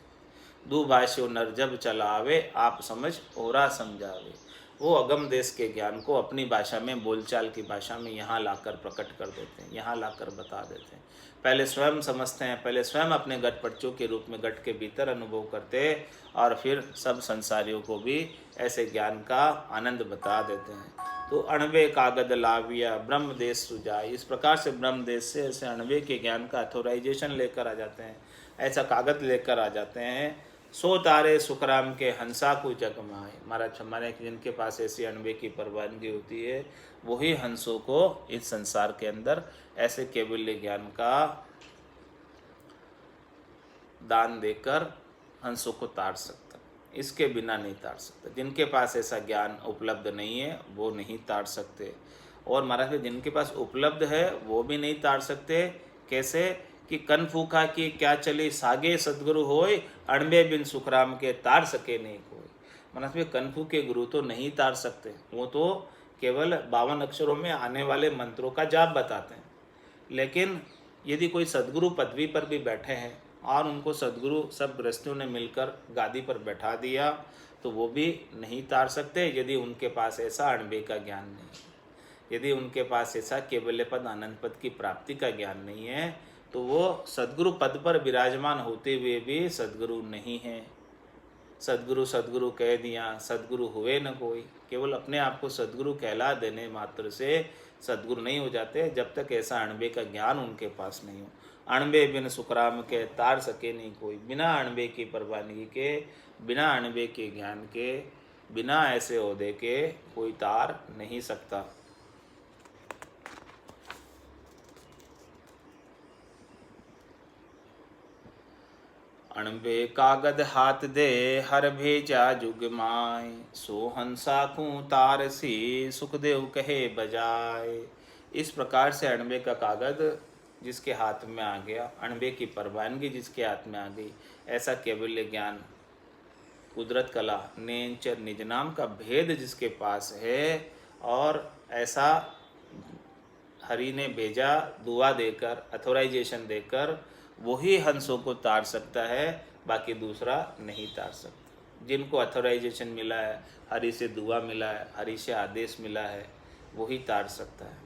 दू भाष्यो नर जब चलावे, आप समझ ओरा समझावे। वो अगम देश के ज्ञान को अपनी भाषा में, बोलचाल की भाषा में यहाँ लाकर प्रकट कर देते हैं, यहाँ लाकर बता देते हैं। पहले स्वयं समझते हैं, पहले स्वयं अपने घट पटचों के रूप में घट के भीतर अनुभव करते हैं और फिर सब संसारियों को भी ऐसे ज्ञान का आनंद बता देते हैं। तो अणबे कागद लाविया ब्रह्म देश सुजाए। इस प्रकार से ब्रह्म देश से ऐसे अणबे के ज्ञान का अथोराइजेशन लेकर आ जाते हैं। ऐसा कागज लेकर आ जाते हैं। सो तारे सुखराम के हंसा को जगमाए। महाराज हमारे जिनके पास ऐसी अणबे की परवानगी होती है वही हंसों को इस संसार के अंदर ऐसे केवल्य ज्ञान का दान देकर हंसों को तार सकता, इसके बिना नहीं तार सकता। जिनके पास ऐसा ज्ञान उपलब्ध नहीं है वो नहीं तार सकते। और महाराज जिनके पास उपलब्ध है वो भी नहीं तार सकते। कैसे कि कन फूका की क्या चली सागे सदगुरु होय, अणबे बिन सुखराम के तार सके नहीं कोई। महाराज कनफू के गुरु तो नहीं तार सकते, वो तो केवल 52 अक्षरों में आने वाले मंत्रों का जाप बताते हैं। लेकिन यदि कोई सदगुरु पदवी पर भी बैठे हैं और उनको सदगुरु सब गृहस्थियों ने मिलकर गादी पर बैठा दिया तो वो भी नहीं तार सकते, यदि उनके पास ऐसा अणबे का ज्ञान नहीं है। यदि उनके पास ऐसा केवल्य पद आनंद पद की प्राप्ति का ज्ञान नहीं है तो वो सदगुरु पद पर विराजमान होते हुए भी सदगुरु नहीं है। सदगुरु सदगुरु कह दिया, सदगुरु हुए न कोई। केवल अपने आप को सदगुरु कहला देने मात्र से सदगुरु नहीं हो जाते जब तक ऐसा अणबे का ज्ञान उनके पास नहीं हो। अणबे बिन सुखराम के तार सके नहीं कोई। बिना अणबे की परवानगी के, बिना अणबे के ज्ञान के, बिना ऐसे ओहदे के कोई तार नहीं सकता। अणबे कागद हाथ दे हर भेजा जुग माय, सो हंसा को तारसी सुखदेव कहे बजाए। इस प्रकार से अणबे का कागज जिसके हाथ में आ गया, अणबे की परवानगी जिसके हाथ में आ गई, ऐसा केवल्य ज्ञान, कुदरत कला, नेंचर निज नाम का भेद जिसके पास है, और ऐसा हरि ने भेजा दुआ देकर, अथोराइजेशन देकर, वही हंसों को तार सकता है, बाकी दूसरा नहीं तार सकता। जिनको अथोराइजेशन मिला है, हरि से दुआ मिला है, हरि से आदेश मिला है, वही तार सकता है।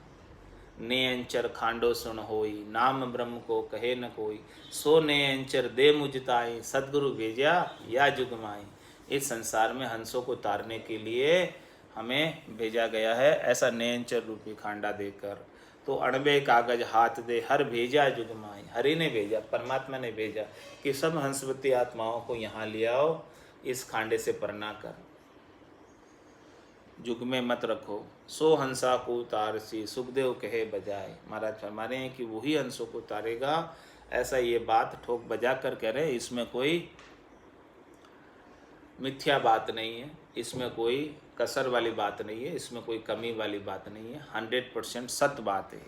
ने अंचर खांडो सुन होई, नाम ब्रह्म को कहे न कोई, सो ने अंचर दे मुझताई, सदगुरु भेजा या जुगमाई। इस संसार में हंसों को तारने के लिए हमें भेजा गया है, ऐसा नेंचर रूपी खांडा देकर। तो अणबे कागज हाथ दे हर भेजा जुगमाई। हरि ने भेजा, परमात्मा ने भेजा कि सब हंसवती आत्माओं को यहाँ ले आओ, इस खांडे से परना कर, जुग में मत रखो। सो हंसा को तारसी सुखदेव कहे बजाए। महाराज फरमा रहे हैं कि वही हंसों को तारेगा, ऐसा ये बात ठोक बजा कर कह रहे हैं। इसमें कोई मिथ्या बात नहीं है, इसमें कोई कसर वाली बात नहीं है, इसमें कोई कमी वाली बात नहीं है, 100% सत्य बात है।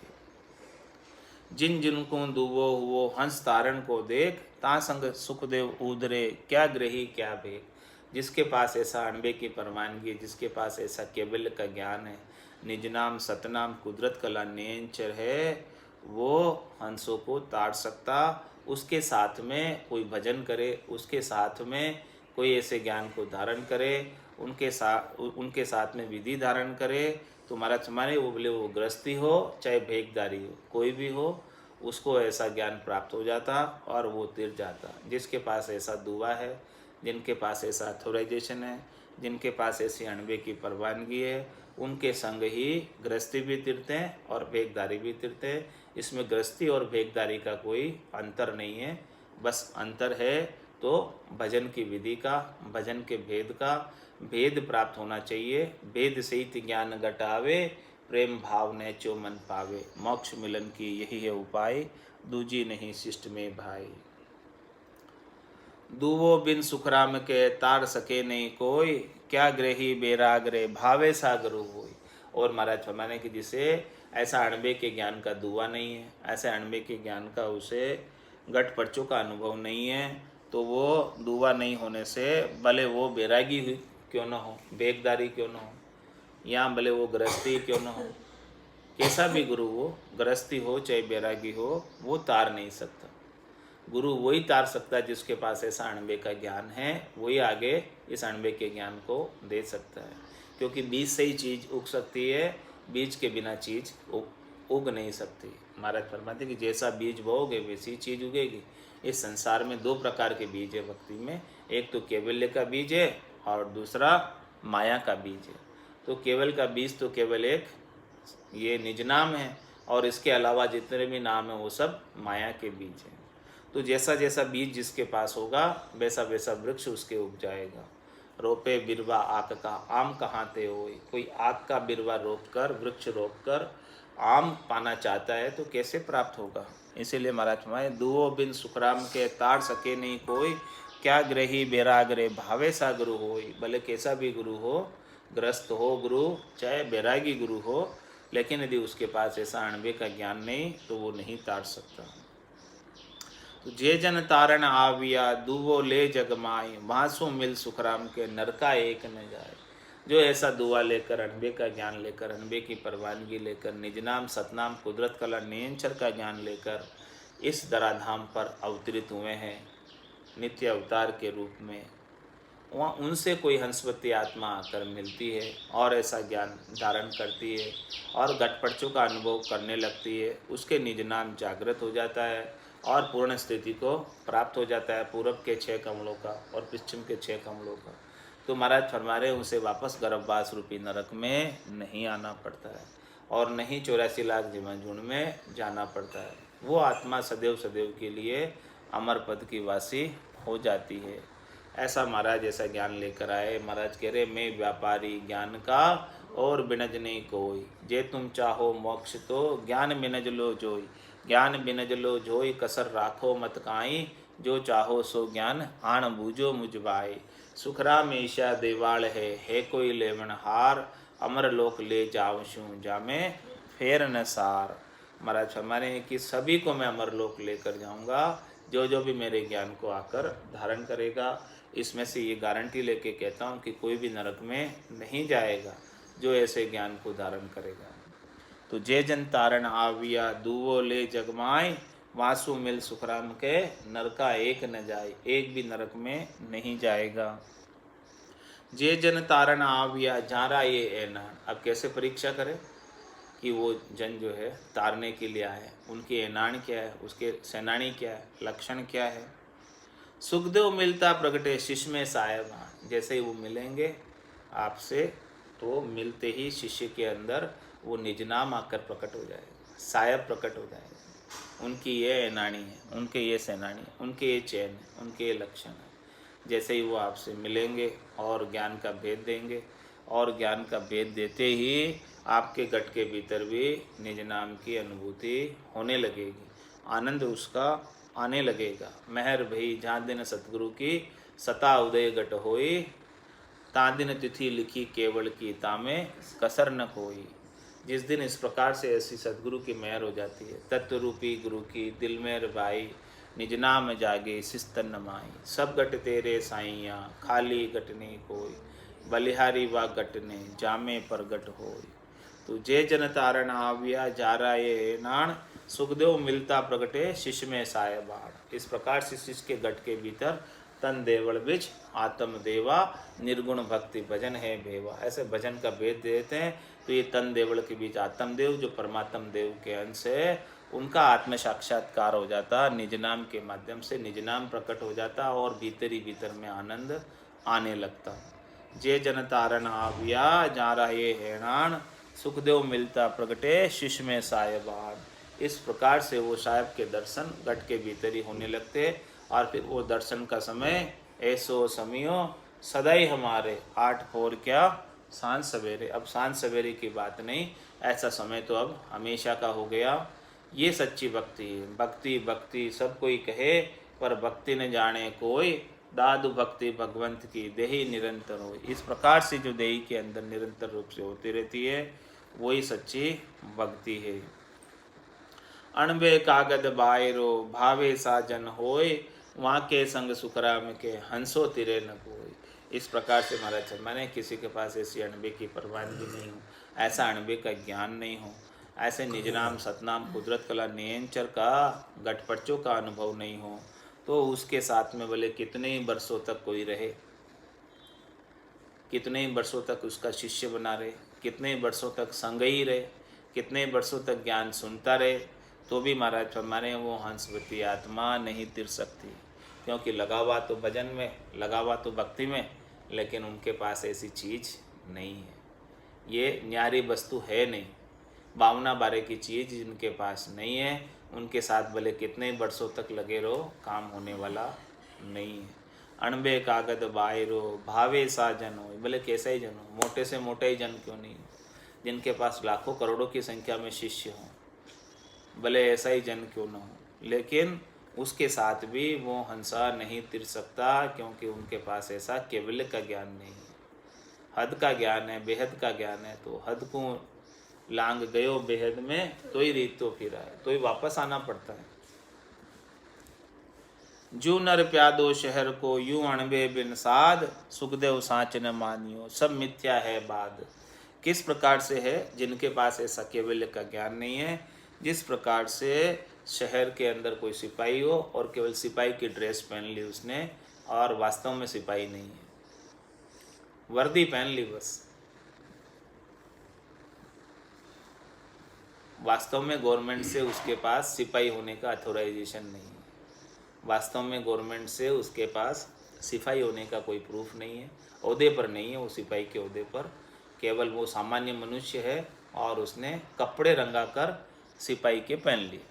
जिन जिनको दुवो हुओ हंस तारण को देख, ता संग सुखदेव उदरे क्या ग्रही क्या भेद। जिसके पास ऐसा अणबे की परवानगी, जिसके पास ऐसा केवल्य का ज्ञान है, निज नाम सतनाम कुदरत कला नेंचर है, वो हंसों को तार सकता। उसके साथ में कोई भजन करे, उसके साथ में कोई ऐसे ज्ञान को धारण करे, उनके साथ में विधि धारण करे, तो महाराज हमारे वो बोले वो गृहस्थी हो चाहे भेगदारी हो, कोई भी हो, उसको ऐसा ज्ञान प्राप्त हो जाता और वो तिर जाता। जिसके पास ऐसा दुआ है, जिनके पास ऐसा अथोराइजेशन है, जिनके पास ऐसी अणबे की परवानगी है, उनके संग ही गृहस्थी भी तिरते हैं और भेगदारी भी तिरते हैं। इसमें गृहस्थी और भेगदारी का कोई अंतर नहीं है, बस अंतर है तो भजन की विधि का, भजन के भेद का। भेद प्राप्त होना चाहिए, भेद सहित ज्ञान घटावे, प्रेम भाव ने चो मन पावे। मोक्ष मिलन की यही है उपाय, दूजी नहीं शिष्ट में भाई। दुवो बिन सुखराम के तार सके नहीं कोई, क्या ग्रही बेरागरे भावे सागरु होई। और महाराज फरमाने कि जिसे ऐसा अणबे के ज्ञान का दुआ नहीं है, ऐसे अणबे के ज्ञान का उसे गठ पर्चों का अनुभव नहीं है, तो वो दुआ नहीं होने से भले वो बैरागी हुई क्यों ना हो, बेगदारी क्यों ना हो, या भले वो गृहस्थी क्यों ना हो, कैसा भी गुरु हो, गृहस्थी हो चाहे बैरागी हो, वो तार नहीं सकता। गुरु वही तार सकता है जिसके पास ऐसा अणबे का ज्ञान है, वही आगे इस अणबे के ज्ञान को दे सकता है। क्योंकि बीज से ही चीज़ उग सकती है, बीज के बिना चीज़ उग नहीं सकती। महाराज फरमाते कि जैसा बीज बोओगे वैसी चीज़ उगेगी। इस संसार में दो प्रकार के बीज है भक्ति में, एक तो केवल्य का बीज है और दूसरा माया का बीज है। तो केवल का बीज तो केवल एक ये निज नाम है, और इसके अलावा जितने भी नाम है वो सब माया के बीज हैं। तो जैसा जैसा बीज जिसके पास होगा वैसा वैसा वृक्ष उसके उग जाएगा। रोपे बिरवा आक का आम कहाँ ते होई। कोई आक का बिरवा रोप कर, वृक्ष रोप कर आम पाना चाहता है तो कैसे प्राप्त होगा। इसीलिए महाराज फरमाए दुओ बिन सुखराम के ताड़ सके नहीं कोई, क्या ग्रही बैराग्रे भावे सा गुरु होई। भले कैसा भी गुरु हो, ग्रस्त हो गुरु, चाहे बैरागी गुरु हो, लेकिन यदि उसके पास ऐसा अणबे का ज्ञान नहीं तो वो नहीं ताड़ सकता। तो जे जन तारण आविया दुवो ले जगमाई, वासु मिल सुखराम के नरका एक न जाए। जो ऐसा दुआ लेकर, अनबे का ज्ञान लेकर, अनबे की परवानगी लेकर, निज नाम सतनाम कुदरत कला नियंचर का ज्ञान लेकर इस धराधाम पर अवतरित हुए हैं नित्य अवतार के रूप में, वहाँ उनसे कोई हंसवती आत्मा आकर मिलती है और ऐसा ज्ञान धारण करती है और घटपटचों का अनुभव करने लगती है। उसके निज नाम जागृत हो जाता है और पूर्ण स्थिति को प्राप्त हो जाता है, पूरब के 6 कमलों का और पश्चिम के 6 कमलों का। तो महाराज फरमा रहे उसे वापस गर्भवास रूपी नरक में नहीं आना पड़ता है और नहीं 84 लाख जीवन में जाना पड़ता है। वो आत्मा सदैव सदैव के लिए अमर पद की वासी हो जाती है। ऐसा महाराज ऐसा ज्ञान लेकर आए। महाराज कह रहे मैं व्यापारी ज्ञान का और बिनज नहीं कोई, जे तुम चाहो मोक्ष तो ज्ञान बिनज लो जोई। ज्ञान बिनज लो जोई कसर राखो मत काई, जो चाहो सो ज्ञान आण बूझो मुझबाई। सुखराम ईशा देवाल है कोई लेवन हार, अमर लोक ले जावशू जामे फेर न सार। महाराज हमारे हैं कि सभी को मैं अमर लोक लेकर जाऊंगा जो जो भी मेरे ज्ञान को आकर धारण करेगा। इसमें से ये गारंटी लेके कहता हूँ कि कोई भी नरक में नहीं जाएगा जो ऐसे ज्ञान को धारण करेगा। तो जे जन तारण आविया दुवो ले जगमाए, वासु मिल सुखराम के नरका एक न जाए। एक भी नरक में नहीं जाएगा। जे जन तारण आविया जारा ये ऐना। अब कैसे परीक्षा करें कि वो जन जो है तारने के लिए आए, उनके ऐनान क्या है, उसके सेनानी क्या है, लक्षण क्या है। सुखदेव मिलता प्रगटे शिष्य में साहेब। जैसे ही वो मिलेंगे आपसे तो मिलते ही शिष्य के अंदर वो निज नाम आकर प्रकट हो जाएगा, साहेब प्रकट हो जाएगा। उनकी ये ऐनानी है, उनके ये सेनानी है, उनके ये चैन है, उनके ये लक्षण है। जैसे ही वो आपसे मिलेंगे और ज्ञान का भेद देंगे और ज्ञान का भेद देते ही आपके गट के भीतर भी निज नाम की अनुभूति होने लगेगी, आनंद उसका आने लगेगा। मेहर भई जहाँ दिन सतगुरु की सता उदय गट होई, ता दिन तिथि लिखी केवल की तामे कसर न कोई। जिस दिन इस प्रकार से ऐसी सतगुरु की मेहर हो जाती है, तत्व रूपी गुरु की दिल में भाई निज नाम जागे सिस्तन नमाई। सब गट तेरे साइया खाली गट नहीं कोई, बलिहारी वा गट ने जामे पर गट होई। तो जे जन तारण आविया जारा ये नाण, सुखदेव मिलता प्रगटे शिष्य में साहेबाण। इस प्रकार से शिष्य के गट के भीतर तन देवल बिच आत्म देवा, निर्गुण भक्ति भजन है भेवा। ऐसे भजन का भेद देते हैं। तो ये तन देवल के बीच आत्म देव जो परमात्म देव के अंश है, उनका आत्म साक्षात्कार हो जाता, निज नाम के माध्यम से निज नाम प्रकट हो जाता और भीतर ही भीतर में आनंद आने लगता। जे जन तारण आविया जारा ये हैणान, सुखदेव मिलता प्रगटे शिष्य में साहेबान। इस प्रकार से वो साहेब के दर्शन गट के भीतर ही होने लगते और फिर वो दर्शन का समय ऐसो समियो सदाई हमारे, 8 भोर क्या सांझ सवेरे। अब सांझ सवेरे की बात नहीं, ऐसा समय तो अब हमेशा का हो गया। ये सच्ची भक्ति है। भक्ति भक्ति सब कोई कहे पर भक्ति न जाने कोई, दादु भक्ति भगवंत की देही निरंतर हो। इस प्रकार से जो देही के अंदर निरंतर रूप से होती रहती है वही सच्ची भक्ति है। अणबे कागद बायरो भावे साजन होय, वहाँ के संग सुखराम के हंसो तिरे न कोई। इस प्रकार से महाराज माने किसी के पास ऐसी अणबे की परवानगी नहीं हो, ऐसा अणबे का ज्ञान नहीं हो, ऐसे निज नाम सतनाम कुदरत कला नियंचर का गठपटचों का अनुभव नहीं हो, तो उसके साथ में भले कितने ही वर्षों तक कोई रहे, कितने ही वर्षों तक उसका शिष्य बना रहे, कितने वर्षों तक संग ही रहे, कितने वर्षों तक ज्ञान सुनता रहे, तो भी महाराज फरमाने वो हंसवती आत्मा नहीं तिर सकती। क्योंकि लगा हुआ तो भजन में, लगा हुआ तो भक्ति में, लेकिन उनके पास ऐसी चीज़ नहीं है, ये न्यारी वस्तु है नहीं। भावना बारे की चीज़ जिनके पास नहीं है उनके साथ भले कितने वर्षों तक लगे रहो, काम होने वाला नहीं है। अणबे कागद बायरो भावे सा जन हो, भले कैसा ही जन हो, मोटे से मोटा ही जन क्यों नहीं हो, जिनके पास लाखों करोड़ों की संख्या में शिष्य हों, भले ऐसा ही जन क्यों न हो, लेकिन उसके साथ भी वो हंसा नहीं तिर सकता, क्योंकि उनके पास ऐसा केवल्य का ज्ञान नहीं है। हद का ज्ञान है, बेहद का ज्ञान है। तो हद को लांग गयो बेहद में, तो ही रीत तो फिर आए, तो ही वापस आना पड़ता है। जू नर प्यादो शहर को यूं अणबे बिन साध, सुखदेव साच न मानियो सब मिथ्या है बाद। किस प्रकार से है? जिनके पास ऐसा केवल्य का ज्ञान नहीं है, जिस प्रकार से शहर के अंदर कोई सिपाही हो और केवल सिपाही की ड्रेस पहन ली उसने और वास्तव में सिपाही नहीं है, वर्दी पहन ली बस, वास्तव में गवर्नमेंट से उसके पास सिपाही होने का अथॉराइजेशन नहीं है, वास्तव में गवर्नमेंट से उसके पास सिपाही होने का कोई प्रूफ नहीं है, ओहदे पर नहीं है वो सिपाही के ओहदे पर, केवल वो सामान्य मनुष्य है और उसने कपड़े रंगा कर सिपाही के पहन लिए,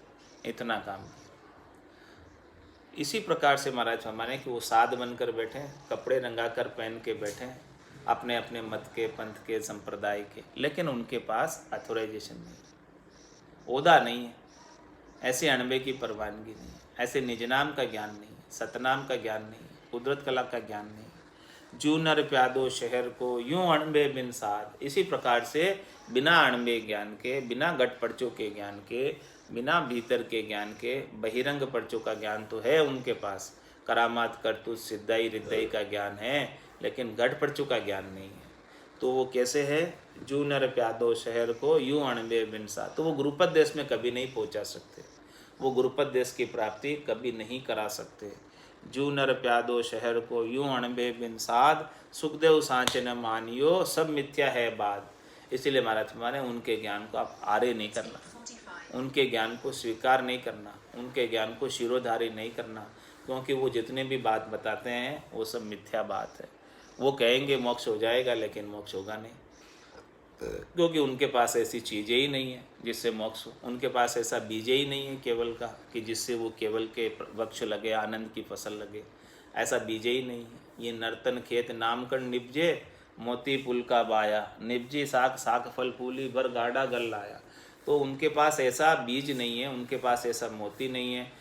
इतना काम किया। इसी प्रकार से महाराज हमारे कि वो साध बनकर बैठे, कपड़े रंगा कर पहन के बैठे, अपने अपने मत के, पंथ के, संप्रदाय के, लेकिन उनके पास अथॉराइजेशन नहीं, ओहदा नहीं है, ऐसे अणबे की परवानगी नहीं, ऐसे निजनाम का ज्ञान नहीं, सतनाम का ज्ञान नहीं, कुदरत कला का ज्ञान नहीं। जू नर प्यादो शहर को यूं अणबे बिन साध। इसी प्रकार से बिना अणबे ज्ञान के, बिना गट पर्चों के ज्ञान के, बिना भीतर के ज्ञान के, बहिरंग पर्चों का ज्ञान तो है उनके पास, करामात करतूत सिद्धाई रिद्धाई का ज्ञान है, लेकिन गट पर्चों का ज्ञान नहीं है। तो वो कैसे है? जू नर प्यादो शहर को यूं अणबे बिन साध। तो वो गुरुपद देश में कभी नहीं पहुंचा सकते, वो गुरुपद देश की प्राप्ति कभी नहीं करा सकते। जू नर प्यादो शहर को यूं अणबे बिन साध, सुखदेव सांच न मानियो सब मिथ्या है बाद। इसीलिए महाराज हमारे उनके ज्ञान को आप आरे नहीं करना, उनके ज्ञान को स्वीकार नहीं करना, उनके ज्ञान को शिरोधारी नहीं करना, क्योंकि वो जितने भी बात बताते हैं वो सब मिथ्या बात है। वो कहेंगे मोक्ष हो जाएगा, लेकिन मोक्ष होगा नहीं, क्योंकि उनके पास ऐसी चीज़ें ही नहीं है जिससे मोक्ष हो, उनके पास ऐसा बीज ही नहीं है केवल का कि जिससे वो केवल के वृक्ष लगे, आनंद की फसल लगे, ऐसा बीज ही नहीं है। ये नर्तन खेत नामकरण निपजे, मोती पुल का बाया, निपजी साख साख फल फूली भर गाढ़ा गल लाया। तो उनके पास ऐसा बीज नहीं है, उनके पास ऐसा मोती नहीं है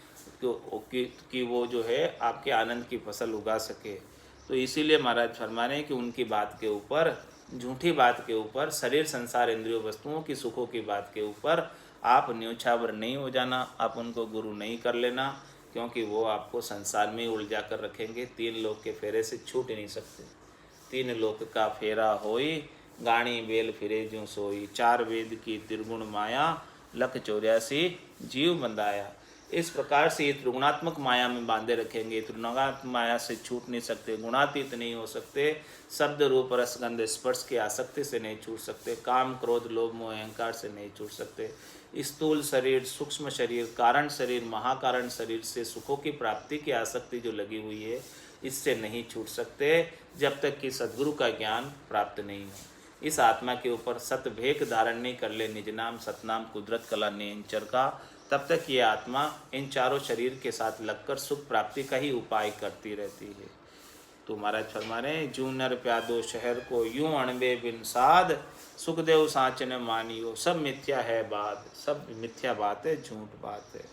कि वो जो है आपके आनंद की फसल उगा सके। तो इसीलिए महाराज फरमा रहे हैं कि उनकी बात के ऊपर, झूठी बात के ऊपर, शरीर संसार इंद्रियों वस्तुओं की सुखों की बात के ऊपर आप न्योछावर नहीं हो जाना, आप उनको गुरु नहीं कर लेना, क्योंकि वो आपको संसार में ही उलझा कर रखेंगे। 3 लोक के फेरे से छूट ही नहीं सकते। 3 लोक का फेरा होई, गाणी बेल फिरे ज्यों सोई, 4 वेद की त्रिगुण माया, लख 84 जीव बंधाया। इस प्रकार से ये त्रिगुणात्मक माया में बांधे रखेंगे, त्रिगुणात्मक माया से छूट नहीं सकते, गुणातीत नहीं हो सकते, शब्द रूप रसगंध स्पर्श की आसक्ति से नहीं छूट सकते, काम क्रोध लोभ मोह अहंकार से नहीं छूट सकते, स्थूल शरीर, सूक्ष्म शरीर, कारण शरीर, महाकारण शरीर से सुखों की प्राप्ति की आसक्ति जो लगी हुई है, इससे नहीं छूट सकते जब तक कि सद्गुरु का ज्ञान प्राप्त नहीं हो। इस आत्मा के ऊपर सतभेक धारण नहीं कर ले, निज नाम सतनाम कुदरत कला नियंचर का, तब तक ये आत्मा इन चारों शरीर के साथ लगकर सुख प्राप्ति का ही उपाय करती रहती है। तो महाराज फरमा रहे, जू नर प्यादो शहर को यूं अणबे बिन साध, सुखदेव साच न मानियो सब मिथ्या है बात। सब मिथ्या बात है, झूठ बात है।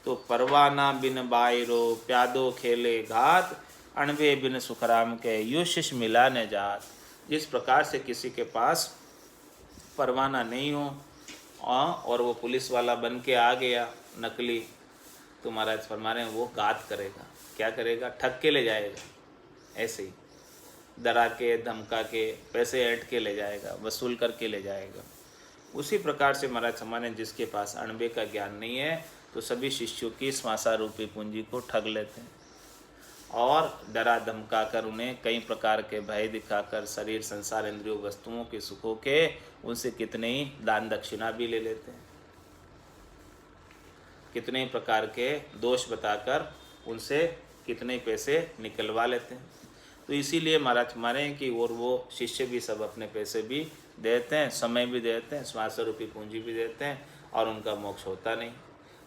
तो परवाना बिन बायरो प्यादो खेले घात, अणबे बिन सुखराम के यू शिष मिला न जात। जिस प्रकार से किसी के पास परवाना नहीं हो और वो पुलिस वाला बन के आ गया नकली, तो महाराज फरमा रहे हैं वो घात करेगा। क्या करेगा? ठग के ले जाएगा, ऐसे ही डरा के धमका के पैसे ऐंठ के ले जाएगा, वसूल करके ले जाएगा। उसी प्रकार से महाराज फरमा रहे हैं जिसके पास अणबे का ज्ञान नहीं है तो सभी शिष्यों की श्वासा रूपी पूंजी को ठग लेते हैं और डरा धमका कर उन्हें कई प्रकार के भय दिखाकर शरीर संसार इंद्रियों वस्तुओं के सुखों के उनसे कितने ही दान दक्षिणा भी ले लेते हैं, कितने ही प्रकार के दोष बताकर उनसे कितने पैसे निकलवा लेते हैं। तो इसीलिए महाराज हमारे हैं कि और वो शिष्य भी सब अपने पैसे भी देते हैं, समय भी देते हैं, श्वास रूपी पूंजी भी देते हैं और उनका मोक्ष होता नहीं।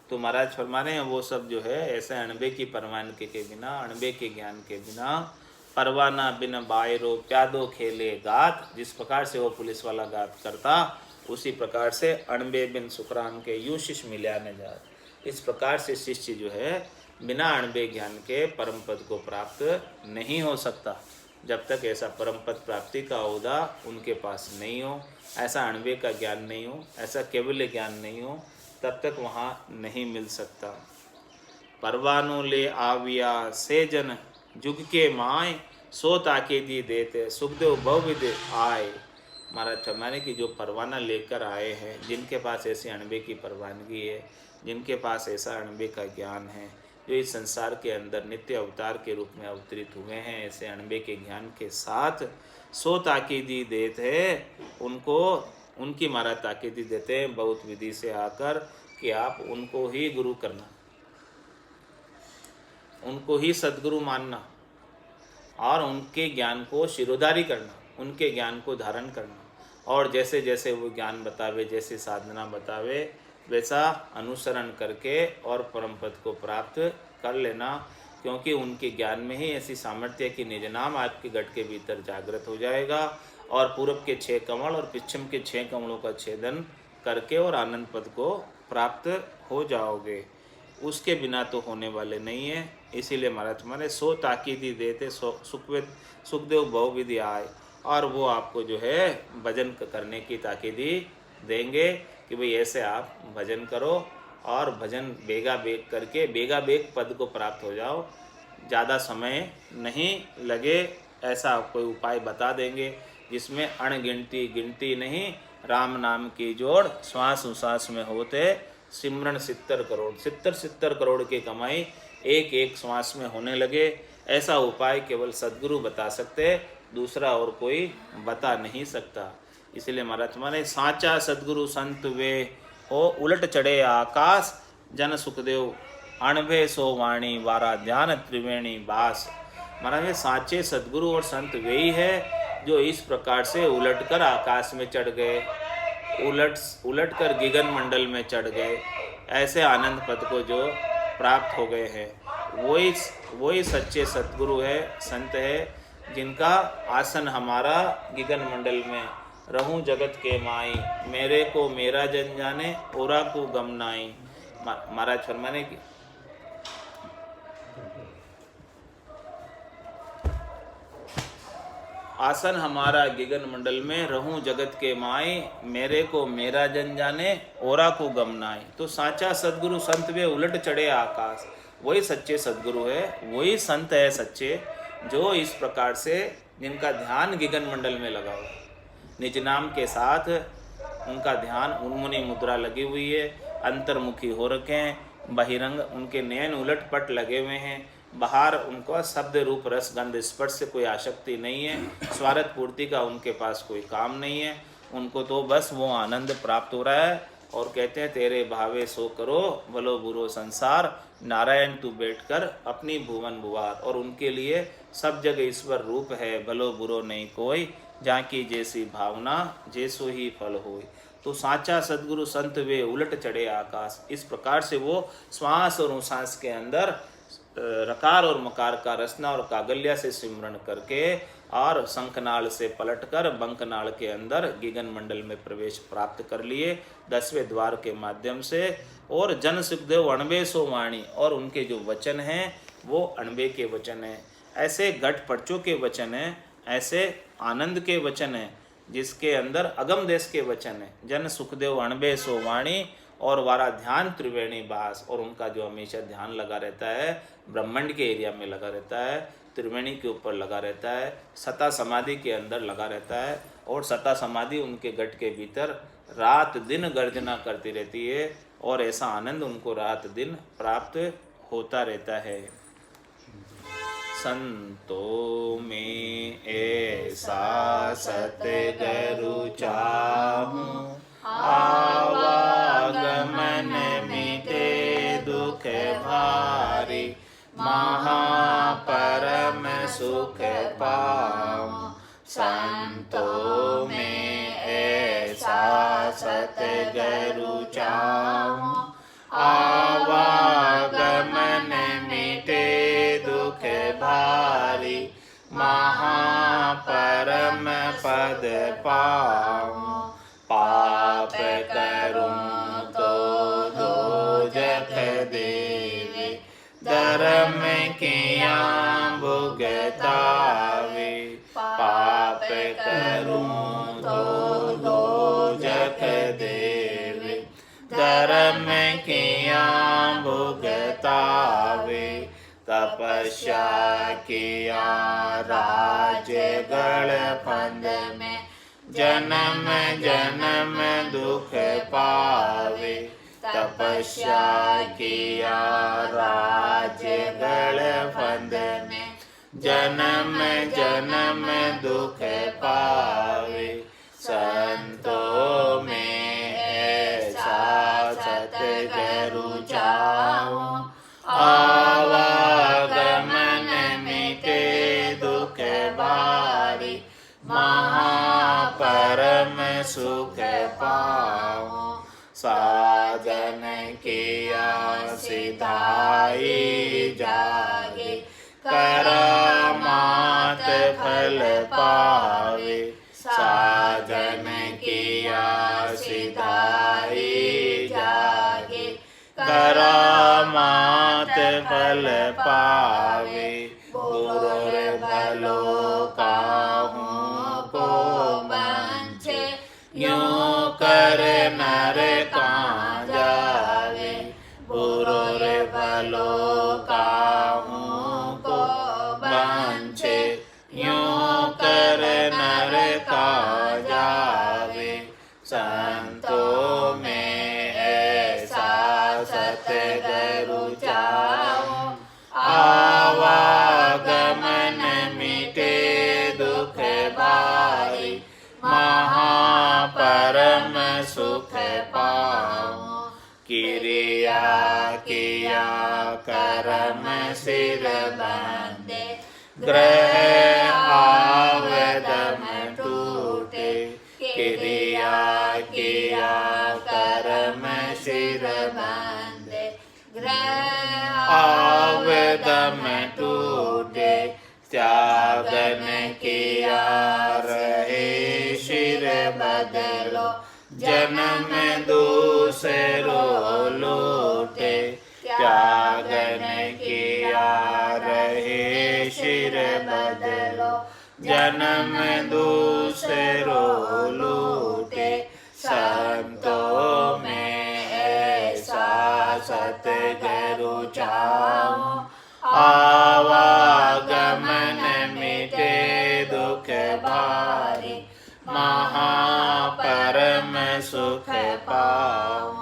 तो महाराज फरमा रहे हैं वो सब जो है ऐसे अणबे की परवानगी के बिना, अणबे के ज्ञान के बिना, परवाना बिन बायरो प्यादो खेले गात, जिस प्रकार से वो पुलिस वाला गात करता उसी प्रकार से अणबे बिन सुखराम के यूं शिष्य मिल्या न जात। इस प्रकार से शिष्य जो है बिना अणबे ज्ञान के परम पद को प्राप्त नहीं हो सकता। जब तक ऐसा परम पद प्राप्ति का औदा उनके पास नहीं हो, ऐसा अणबे का ज्ञान नहीं हो, ऐसा केवल ज्ञान नहीं हो, तब तक वहाँ नहीं मिल सकता। परवानो ले आविया से जन जुग के माए, सो ताकीदी देते सुखदेव बहुविध आए। महाराज फरमाने की जो परवाना लेकर आए हैं, जिनके पास ऐसे अणबे की परवानगी है, जिनके पास ऐसा अणबे का ज्ञान है, जो इस संसार के अंदर नित्य अवतार के रूप में अवतरित हुए हैं, ऐसे अणबे के ज्ञान के साथ सो ताकीदी देते हैं उनको, उनकी महाराज ताकीदी देते हैं बहुत विधि से आकर कि आप उनको ही गुरु करना, उनको ही सद्गुरु मानना और उनके ज्ञान को शिरोधारी करना, उनके ज्ञान को धारण करना, और जैसे जैसे वो ज्ञान बतावे, जैसे साधना बतावे, वैसा अनुसरण करके और परम पद को प्राप्त कर लेना। क्योंकि उनके ज्ञान में ही ऐसी सामर्थ्य कि निज नाम आपके गट के भीतर जागृत हो जाएगा और पूरब के 6 कमल और पश्चिम के 6 कमलों का छेदन करके और आनंद पद को प्राप्त हो जाओगे। उसके बिना तो होने वाले नहीं है। इसीलिए महाराज हमारे सो ताकीदी देते सुखदेव बहुविधि आए, और वो आपको जो है भजन करने की ताकीदी देंगे कि भाई ऐसे आप भजन करो और भजन बेगा बेग करके बेगा बेग पद को प्राप्त हो जाओ, ज़्यादा समय नहीं लगे, ऐसा कोई उपाय बता देंगे जिसमें अणगिनती गिनती नहीं राम नाम की जोड़ श्वास उश्वास में होते सिमरन 70 करोड़ की कमाई एक एक श्वास में होने लगे। ऐसा उपाय केवल सद्गुरु बता सकते, दूसरा और कोई बता नहीं सकता। इसलिए महाराज हमारे साचा सद्गुरु संत वे हो उलट चढ़े आकाश, जन सुखदेव अणभे सो वाणी वारा ध्यान त्रिवेणी बास। महाराज साचे सद्गुरु और संत वे ही है जो इस प्रकार से उलटकर आकाश में चढ़ गए, उलट कर गगन मंडल में चढ़ गए, ऐसे आनंद पद को जो प्राप्त हो गए हैं, वही सच्चे सद्गुरु है, संत है, जिनका आसन हमारा गगन मंडल में। रहूं जगत के माई, मेरे को मेरा जन जाने, ओरा को गम नाई। महाराज फरमाने की आसन हमारा गगन मंडल में, रहूं जगत के माई, मेरे को मेरा जन जाने, ओरा को गम नाई। तो साचा सद्गुरु संत वे उलट चढ़े आकाश, वही सच्चे सद्गुरु है, वही संत है सच्चे, जो इस प्रकार से जिनका ध्यान गगन मंडल में लगा हुआ है, निज नाम के साथ उनका ध्यान उन्मुनी मुद्रा लगी हुई है, अंतर्मुखी हो रखे हैं, बहिरंग उनके नयन उलट पट लगे हुए हैं, बाहर उनको शब्द रूप रस गंध स्पर्श से कोई आसक्ति नहीं है, स्वार्थ पूर्ति का उनके पास कोई काम नहीं है, उनको तो बस वो आनंद प्राप्त हो रहा है। और कहते हैं तेरे भावे सो करो भलो बुरो संसार, नारायण तू बैठकर अपनी भुवन भुवार। और उनके लिए सब जगह ईश्वर रूप है, भलो बुरो नहीं कोई, जाकी जैसी भावना जैसो ही फल होय। तो साचा सद्गुरु संत वे उलट चढ़े आकाश, इस प्रकार से वो श्वास और उश्वास के अंदर रकार और मकार का रसना और कागल्या से सिमरण करके और शंखनाल से पलटकर बंकनाल के अंदर गगन मंडल में प्रवेश प्राप्त कर लिए 10वें द्वार के माध्यम से। और जन सुखदेव अणबे सो वाणी, और उनके जो वचन हैं वो अणबे के वचन हैं, ऐसे घट पर्चों के वचन हैं, ऐसे आनंद के वचन हैं, जिसके अंदर अगम देश के वचन हैं। जन सुखदेव अणबे सो वाणी और वारा ध्यान त्रिवेणी बास, और उनका जो हमेशा ध्यान लगा रहता है ब्रह्मांड के एरिया में लगा रहता है, त्रिवेणी के ऊपर लगा रहता है, सता समाधि के अंदर लगा रहता है, और सता समाधि उनके गट के भीतर रात दिन गर्जना करती रहती है, और ऐसा आनंद उनको रात दिन प्राप्त होता रहता है। संतों में ऐसा सतगुरु चाहूं, आवागमन मिटे दुख भारी, महापरम सुख पाऊं। संतों में पाऊँ। पाप करूँ तो दोजख देवे, धर्म किया भुगतावे। पाप करूँ तो दोजख देवे, धर्म किया भुगतावे। तपस्या किया राज गढ़फंद में, जन्म जन्म दुख पावे। तपस्या किया राज गढ़फंद में, जन्म जन्म दुख पावे। संतों में ऐसा सतगुरु चाहूं, आवागमन मिटे दुख भारी। महापरम सुख पाऊं, साधन किया सिधाई जागे। करामात फल पावे, साधन किया सिधाई जागे। करामात फल पावे। गुरुर भलो काहूँ को बंचे, यूं कर नर कहाँ जावे। गुरुर भलो काहूँ को बंचे, यूं कर नर कहाँ जावे। संतों में ऐसा सतगुरु चाहूं, आवागमन मिटे दुख भारी। महापरम सुख पाऊं, क्रिया किया कर्म सिर बंधे। ग्रह आवदम टूटे, क्रिया किया कर्म सिर बंधे। ग्रह आवदम टूटे, त्यागन किया रहे शिर बदलो। जन्म दूसरो लूटे, त्यागन किया रहे शिर बदलो। जन्म दूसरो लूटे, संतों में ऐसा सतगुरु चाहूं, आवागमन मिटे दुख भारी। महापरम सुख पाऊं,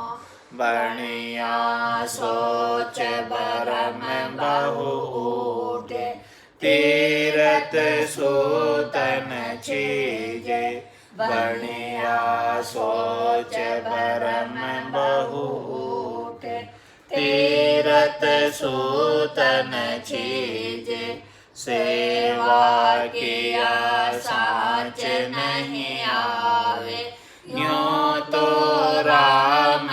बढ़िया सोच भरम बहु ऊठे। तीरथ सूतन चीजे, बढ़िया सोच भरम बहु ऊठे। तीरथ सूतन चीजे, सेवा किया साच नहीं आवे। यूं तो राम न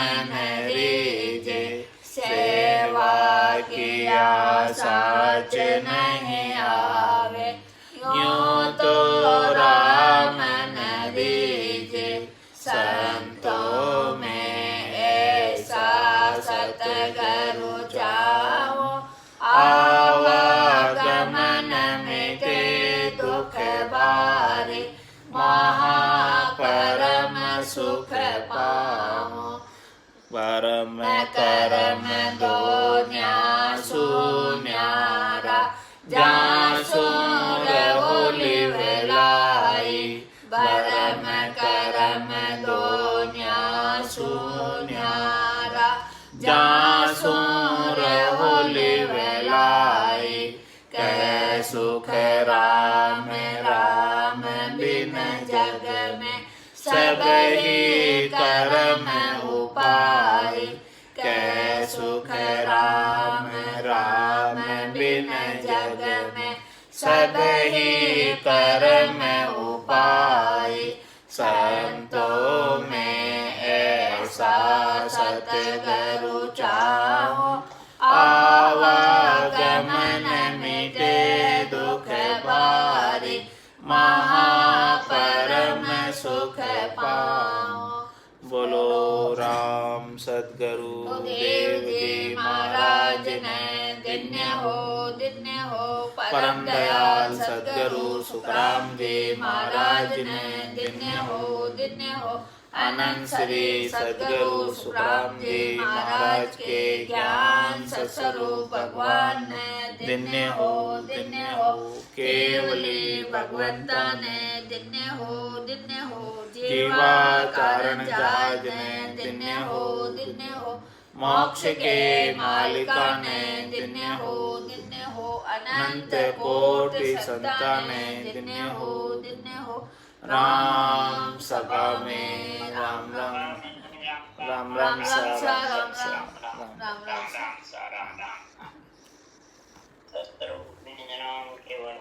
रीजे, सेवा किया साच नहीं आवे। यूं तो राम न रीजे, संतों में ऐसा सतगुरु चाहूं, आवागमन मिटे दुख भारी। महापरम सुख पाऊं, परम करम दो न्यासु न्यारा। जासु रहोली वेलाई, परम करम दो न्यासु न्यारा। जासु रहोली वेलाई, कह सुख राम राम बिन जग में। सब ही कर्म उपाय, कह सुख राम राम बिन जग में। सब ही कर्म उपाय, संतों में ऐसा सतगुरु चाहूं, आवागमन मिटे दुख भारी। महापरम सुख धन्य हो परम दयाल सद्गुरु सुखराम जी महाराज ने धन्य हो अनंत श्री सद्गुरु सुखराम जी महाराज के ज्ञान सत्स्वरूप भगवान ने धन्य हो केवली भगवंता ने धन्य हो जीवा कारण जहाज ने धन्य हो मोक्ष के मालिका ने धन्य हो अनंत कोटि संता ने धन्य हो राम सभा में राम सत्सर्वज्ञानां केवल